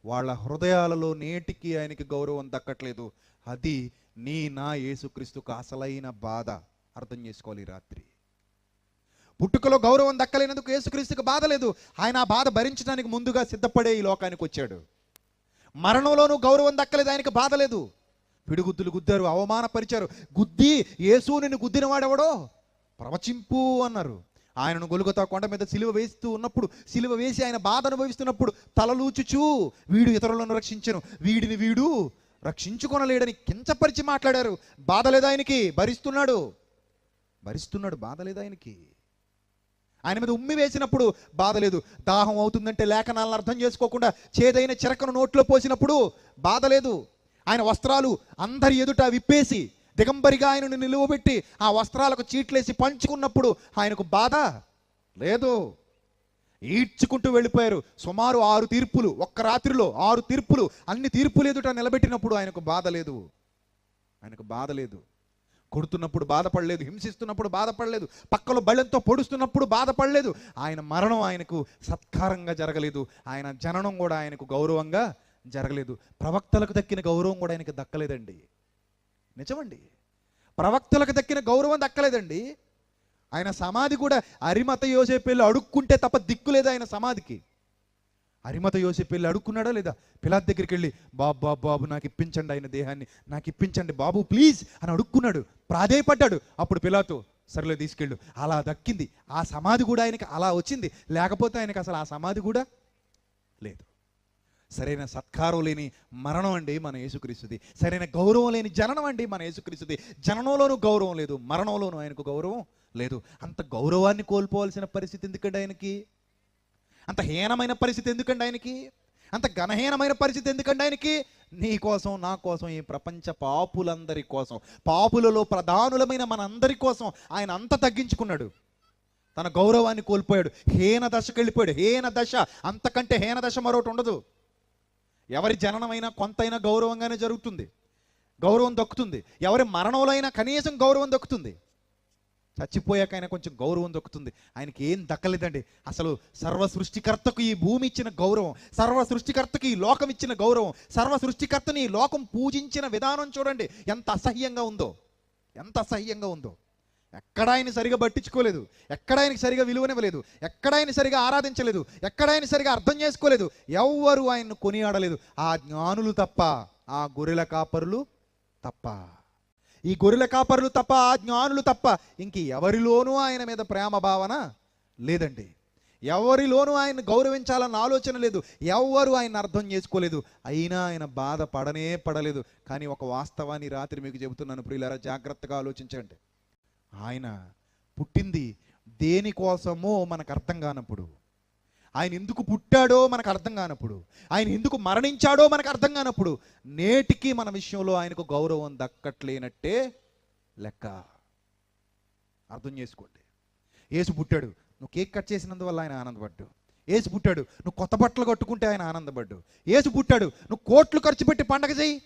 వాళ్ళ హృదయాలలో నేటికి ఆయనకి గౌరవం దక్కట్లేదు. అది నా యేసుక్రీస్తుకు అసలైన బాధ. అర్థం చేసుకోవాలి. రాత్రి పుట్టుకలో గౌరవం దక్కలేనందుకు యేసుక్రీస్తుకు బాధ లేదు. ఆయన ఆ బాధ భరించడానికి ముందుగా సిద్ధపడే ఈ లోకానికి వచ్చాడు. మరణంలోనూ గౌరవం దక్కలేదు, ఆయనకు బాధ లేదు. పిడిగుద్దులు గుద్దారు, అవమానపరిచారు. గుద్ది యేసు నిన్ను గుద్దిన వాడెవడో ప్రవచింపు అన్నారు. ఆయనను గొలుగొతా కొండ మీద సిలువ వేస్తూ ఉన్నప్పుడు, సిలువ వేసి ఆయన బాధ అనుభవిస్తున్నప్పుడు తలలూచుచూ వీడు ఇతరులను రక్షించను, వీడిని వీడు రక్షించుకొనలేడని కించపరిచి మాట్లాడారు. బాధ లేదు ఆయనకి, భరిస్తున్నాడు. బాధ లేదు ఆయనకి. ఆయన మీద ఉమ్మి వేసినప్పుడు బాధ లేదు. దాహం అవుతుందంటే లేఖనాలను అర్థం చేసుకోకుండా చేదైన చిరకను నోట్లో పోసినప్పుడు బాధ లేదు. ఆయన వస్త్రాలు అందరి ఎదుట విప్పేసి దిగంబరిగా ఆయనను నిలువబెట్టి ఆ వస్త్రాలకు చీట్లేసి పంచుకున్నప్పుడు ఆయనకు బాధ లేదు. ఈడ్చుకుంటూ వెళ్ళిపోయారు. సుమారు 6 తీర్పులు, ఒక్క రాత్రిలో 6 తీర్పులు. అన్ని తీర్పులు ఎదుట నిలబెట్టినప్పుడు ఆయనకు బాధ లేదు. ఆయనకు బాధ లేదు. కొడుతున్నప్పుడు బాధపడలేదు, హింసిస్తున్నప్పుడు బాధపడలేదు, పక్కలో బళ్ళంతో పొడుస్తున్నప్పుడు బాధపడలేదు. ఆయన మరణం ఆయనకు సత్కారంగా జరగలేదు. ఆయన జననం కూడా ఆయనకు గౌరవంగా జరగలేదు. ప్రవక్తలకు దక్కిన గౌరవం కూడా ఆయనకు దక్కలేదండి. నిజమండి, ప్రవక్తలకు దక్కిన గౌరవం దక్కలేదండి. ఆయన సమాధి కూడా అరిమత యోసేపు వెళ్ళి అడుక్కుంటే తప్ప దిక్కులేదు ఆయన సమాధికి. అరిమత యోసేపు వెళ్ళి అడుక్కున్నాడా లేదా? పిలాతు దగ్గరికి వెళ్ళి బాబు నాకు ఇప్పించండి, ఆయన దేహాన్ని నాకు ఇప్పించండి బాబు ప్లీజ్ అని అడుక్కున్నాడు, ప్రాధేయపడ్డాడు. అప్పుడు పిలాతు సరేలే తీసుకెళ్ళు. అలా దక్కింది. ఆ సమాధి కూడా ఆయనకి అలా వచ్చింది. లేకపోతే ఆయనకి అసలు ఆ సమాధి కూడా లేదు. సరైన సత్కారం లేని మరణం అండి మన యేసుక్రీస్తుది. సరైన గౌరవం లేని జననం అండి మన యేసుక్రీస్తుది. జననంలోనూ గౌరవం లేదు, మరణంలోనూ ఆయనకు గౌరవం లేదు. అంత గౌరవాన్ని కోల్పోవాల్సిన పరిస్థితి ఎందుకండి ఆయనకి? అంత హీనమైన పరిస్థితి ఎందుకండి ఆయనకి? అంత ఘనహీనమైన పరిస్థితి ఎందుకండి ఆయనకి? నీ కోసం, నా కోసం, ఈ ప్రపంచ పాపులందరి కోసం, పాపులలో ప్రధానులమైన మనందరి కోసం ఆయన అంత తగ్గించుకున్నాడు. తన గౌరవాన్ని కోల్పోయాడు. హీన దశకు వెళ్ళిపోయాడు. హీన దశ, అంతకంటే హీన దశ మరొకటి ఉండదు. ఎవరి జననమైనా కొంతైనా గౌరవంగానే జరుగుతుంది, గౌరవం దక్కుతుంది. ఎవరి మరణంలో అయినా కనీసం గౌరవం దక్కుతుంది. చచ్చిపోయాక ఆయన కొంచెం గౌరవం దక్కుతుంది. ఆయనకి ఏం దక్కలేదండి. అసలు సర్వ సృష్టికర్తకు ఈ భూమి ఇచ్చిన గౌరవం, సర్వ సృష్టికర్తకు ఈ లోకం ఇచ్చిన గౌరవం, సర్వ సృష్టికర్తని ఈ లోకం పూజించిన విధానం చూడండి ఎంత అసహ్యంగా ఉందో, ఎంత అసహ్యంగా ఉందో. ఎక్కడ ఆయన సరిగా పట్టించుకోలేదు, ఎక్కడ ఆయనకి సరిగా విలువనివ్వలేదు, ఎక్కడ ఆయన సరిగా ఆరాధించలేదు, ఎక్కడ ఆయన సరిగా అర్థం చేసుకోలేదు. ఎవ్వరూ ఆయన్ను కొనియాడలేదు. ఆ జ్ఞానులు తప్ప, ఆ గొర్రెల కాపరులు తప్ప, ఈ గొర్రెల కాపరులు తప్ప, ఆ జ్ఞానులు తప్ప ఇంక ఎవరిలోనూ ఆయన మీద ప్రేమ భావన లేదండి. ఎవరిలోనూ ఆయన గౌరవించాలన్న ఆలోచన లేదు. ఎవ్వరూ ఆయన అర్థం చేసుకోలేదు. అయినా ఆయన బాధ పడనే పడలేదు. కానీ ఒక వాస్తవాన్ని రాత్రి మీకు చెబుతున్నాను ప్రియులారా, జాగ్రత్తగా ఆలోచించండి. ఆయన పుట్టింది దేనికోసమో మనకు అర్థం కానప్పుడు, ఆయన ఎందుకు పుట్టాడో మనకు అర్థం కానప్పుడు, ఆయన ఎందుకు మరణించాడో మనకు అర్థం కానప్పుడు, నేటికి మన విషయంలో ఆయనకు గౌరవం దక్కట్లేనట్టే లెక్క. అర్థం చేసుకోండి. యేసు పుట్టాడు, నువ్వు కేక్ కట్ చేసినందువల్ల ఆయన ఆనందపడ్డు. యేసు పుట్టాడు, నువ్వు కొత్త బట్టలు కట్టుకుంటే ఆయన ఆనందపడ్డు. యేసు పుట్టాడు, నువ్వు కోట్లు ఖర్చు పెట్టి పండగ చేయి,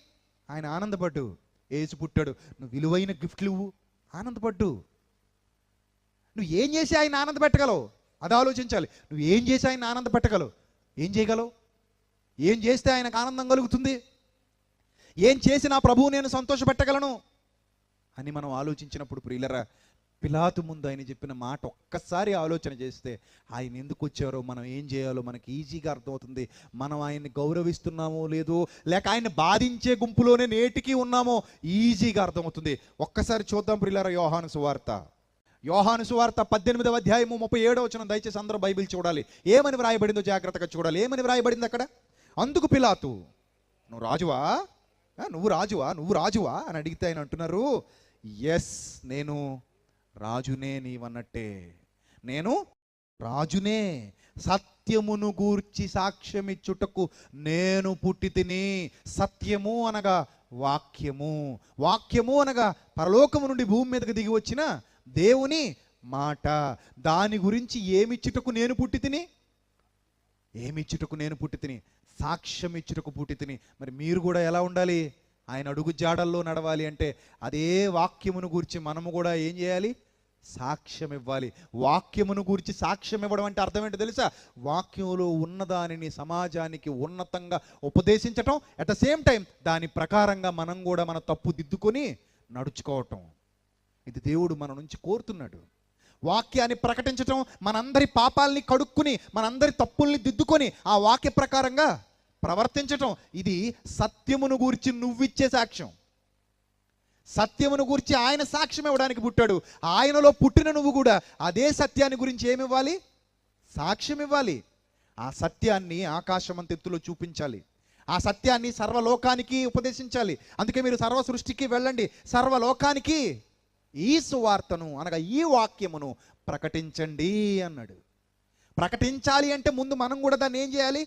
ఆయన ఆనందపడ్డు. యేసు పుట్టాడు, నువ్వు విలువైన గిఫ్ట్లు ఇవ్వు, ఆనందపడ్డు. నువ్వు ఏం చేసి ఆయన ఆనంద పెట్టగలవు అది ఆలోచించాలి. నువ్వు ఏం చేసి ఆయన ఆనంద పెట్టగలవు? ఏం చేయగలవు? ఏం చేస్తే ఆయనకు ఆనందం కలుగుతుంది? ఏం చేసి నా ప్రభువు నేను సంతోషపెట్టగలను అని మనం ఆలోచించినప్పుడు ప్రియులరా, పిలాతు ముందు ఆయన చెప్పిన మాట ఒక్కసారి ఆలోచన చేస్తే ఆయన ఎందుకు వచ్చారో, మనం ఏం చేయాలో మనకి ఈజీగా అర్థమవుతుంది. మనం ఆయన్ని గౌరవిస్తున్నామో లేదో, లేక ఆయన బాధించే గుంపులోనే నేటికి ఉన్నామో ఈజీగా అర్థమవుతుంది. ఒక్కసారి చూద్దాం ప్రియులారా, యోహాను సువార్త 18వ అధ్యాయము 37వ వచనం. దయచేసి అందరూ బైబిల్ చూడాలి. ఏమని వ్రాయబడిందో జాగ్రత్తగా చూడాలి. ఏమని వ్రాయబడింది అక్కడ? అందుకు పిలాతు, నువ్వు రాజువా, నువ్వు రాజువా అని అడిగితే ఆయన అంటున్నారు, ఎస్ నేను రాజునే, నీవన్నట్టే నేను రాజునే. సత్యమును గూర్చి సాక్ష్యమిచ్చుటకు నేను పుట్టి తిని. సత్యము అనగా వాక్యము, వాక్యము అనగా పరలోకము నుండి భూమి మీదకి దిగి వచ్చిన దేవుని మాట. దాని గురించి ఏమిచ్చుటకు నేను పుట్టి తిని, ఏమిచ్చుటకు నేను పుట్టి తిని, సాక్ష్యం ఇచ్చుటకు పుట్టి తిని. మరి మీరు కూడా ఎలా ఉండాలి? ఆయన అడుగు జాడల్లో నడవాలి అంటే అదే వాక్యమును గురించి మనము కూడా ఏం చేయాలి? సాక్ష్యం ఇవ్వాలి. వాక్యమును గురించి సాక్ష్యం ఇవ్వడం అంటే అర్థం ఏంటో తెలుసా? వాక్యంలో ఉన్నదానిని సమాజానికి ఉన్నతంగా ఉపదేశించటం, అట్ ద సేమ్ టైం దాని ప్రకారంగా మనం కూడా మన తప్పు దిద్దుకొని నడుచుకోవటం. ఇది దేవుడు మన నుంచి కోరుతున్నాడు. వాక్యాన్ని ప్రకటించటం, మనందరి పాపాలని కడుక్కుని, మనందరి తప్పుల్ని దిద్దుకొని ఆ వాక్య ప్రకారంగా ప్రవర్తించటం. ఇది సత్యమును గూర్చి నువ్విచ్చే సాక్ష్యం. సత్యమును గురించి ఆయన సాక్ష్యం ఇవ్వడానికి పుట్టాడు. ఆయనలో పుట్టిన నువ్వు కూడా అదే సత్యాన్ని గురించి ఏమి ఇవ్వాలి? సాక్ష్యం ఇవ్వాలి. ఆ సత్యాన్ని ఆకాశమంత ఎత్తులో చూపించాలి. ఆ సత్యాన్ని సర్వలోకానికి ఉపదేశించాలి. అందుకే మీరు సర్వ సృష్టికి వెళ్ళండి, సర్వలోకానికి ఈ సువార్తను అనగా ఈ వాక్యమును ప్రకటించండి అన్నాడు. ప్రకటించాలి అంటే ముందు మనం కూడా దాన్ని ఏం చేయాలి?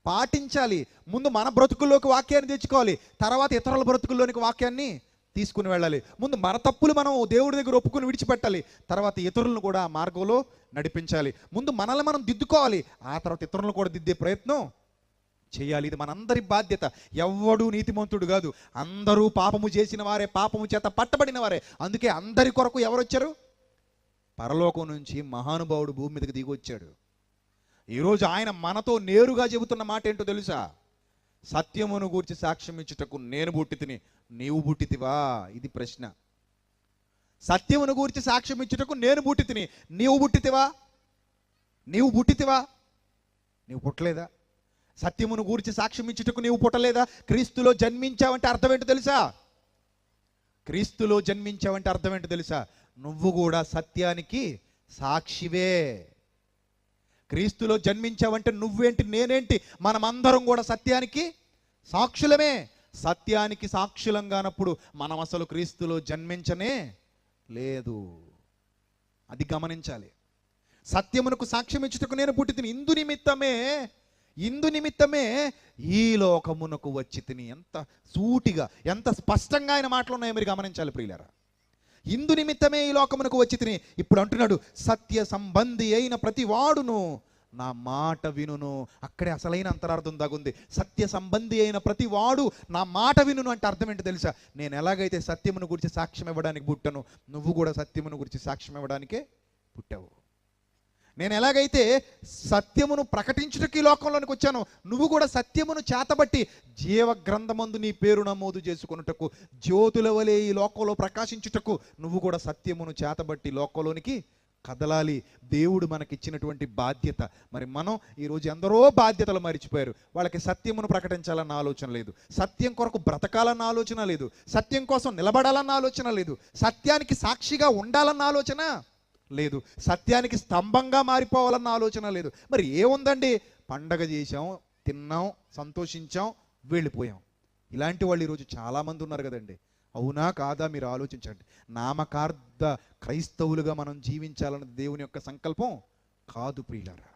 పాటించాలి. ముందు మన బ్రతుకుల్లోకి వాక్యాన్ని తెచ్చుకోవాలి, తర్వాత ఇతరుల బ్రతుకుల్లోనికి వాక్యాన్ని తీసుకుని వెళ్ళాలి. ముందు మన తప్పులు మనం దేవుడి దగ్గర ఒప్పుకుని విడిచిపెట్టాలి. తర్వాత ఇతరులను కూడా ఆ మార్గంలో నడిపించాలి. ముందు మనల్ని మనం దిద్దుకోవాలి, ఆ తర్వాత ఇతరులను కూడా దిద్దే ప్రయత్నం చేయాలి. ఇది మనందరి బాధ్యత. ఎవ్వడూ నీతిమంతుడు కాదు, అందరూ పాపము చేసిన వారే, పాపము చేత పట్టబడిన వారే. అందుకే అందరి కొరకు ఎవరు వచ్చారు? పరలోకం నుంచి మహానుభావుడు భూమి మీదకి దిగి వచ్చాడు. ఈరోజు ఆయన మనతో నేరుగా చెబుతున్న మాట ఏంటో తెలుసా? సత్యమును గూర్చి సాక్ష్యం ఇచ్చుటకు నేను పుట్టితిని, నీవు పుట్టితివా? ఇది ప్రశ్న. సత్యమును గూర్చి సాక్ష్యం ఇచ్చుటకు నేను పుట్టితిని, నీవు పుట్టితివా? నీవు పుట్టితివా? నీవు పుట్టలేదా? సత్యమును గూర్చి సాక్ష్యం ఇచ్చుటకు నీవు పుట్టలేదా? క్రీస్తులో జన్మించావంటే అర్థం ఏంటో తెలుసా? క్రీస్తులో జన్మించావంటే అర్థం ఏంటో తెలుసా? నువ్వు కూడా సత్యానికి సాక్షివే. క్రీస్తులో జన్మించావంటే నువ్వేంటి, నేనేంటి, మనమందరం కూడా సత్యానికి సాక్షులమే. సత్యానికి సాక్షులం కానప్పుడు మనం అసలు క్రీస్తులో జన్మించనే లేదు. అది గమనించాలి. సత్యమునకు సాక్ష్యం ఇచ్చుటకు నేను పుట్టితిని, ఇందు నిమిత్తమే ఈ లోకమునకు వచ్చి తిని. ఎంత సూటిగా, ఎంత స్పష్టంగా ఆయన మాటలు ఉన్నాయో మీరు గమనించాలి ప్రియులారా. ఇందు నిమిత్తమే ఈ లోకమునకు వచ్చి తిని. ఇప్పుడు అంటున్నాడు, సత్య సంబంధి అయిన ప్రతి వాడును నా మాట వినును. అక్కడే అసలైన అంతరార్థం దాగుంది. సత్య సంబంధి అయిన ప్రతి వాడు నా మాట వినును అంటే అర్థం ఏంటో తెలుసా? నేను ఎలాగైతే సత్యమును గురించి సాక్ష్యం ఇవ్వడానికి పుట్టాను, నువ్వు కూడా సత్యమును గురించి సాక్ష్యం ఇవ్వడానికే పుట్టావు. నేను ఎలాగైతే సత్యమును ప్రకటించుటకు ఈ లోకంలోనికి వచ్చాను, నువ్వు కూడా సత్యమును చేతబట్టి జీవ గ్రంథమందు నీ పేరు నమోదు చేసుకొనుటకు, జ్యోతుల వలె ఈ లోకంలో ప్రకాశించుటకు నువ్వు కూడా సత్యమును చేతబట్టి లోకంలోనికి కదలాలి. దేవుడు మనకిచ్చినటువంటి బాధ్యత. మరి మనం ఈరోజు ఎందరో బాధ్యతలు మరిచిపోయారు. వాళ్ళకి సత్యమును ప్రకటించాలన్న ఆలోచన లేదు, సత్యం కొరకు బ్రతకాలన్న ఆలోచన లేదు, సత్యం కోసం నిలబడాలన్న ఆలోచన లేదు, సత్యానికి సాక్షిగా ఉండాలన్న ఆలోచన లేదు, సత్యానికి స్తంభంగా మారిపోవాలన్న ఆలోచన లేదు. మరి ఏముందండి? పండగ చేసాం, తిన్నాం, సంతోషించాం, వెళ్ళిపోయాం. ఇలాంటి వాళ్ళు ఈరోజు చాలామంది ఉన్నారు కదండి. అవునా కాదా? మీరు ఆలోచించండి. నామకార్థ క్రైస్తవులుగా మనం జీవించాలన్నది దేవుని యొక్క సంకల్పం కాదు ప్రియులారా.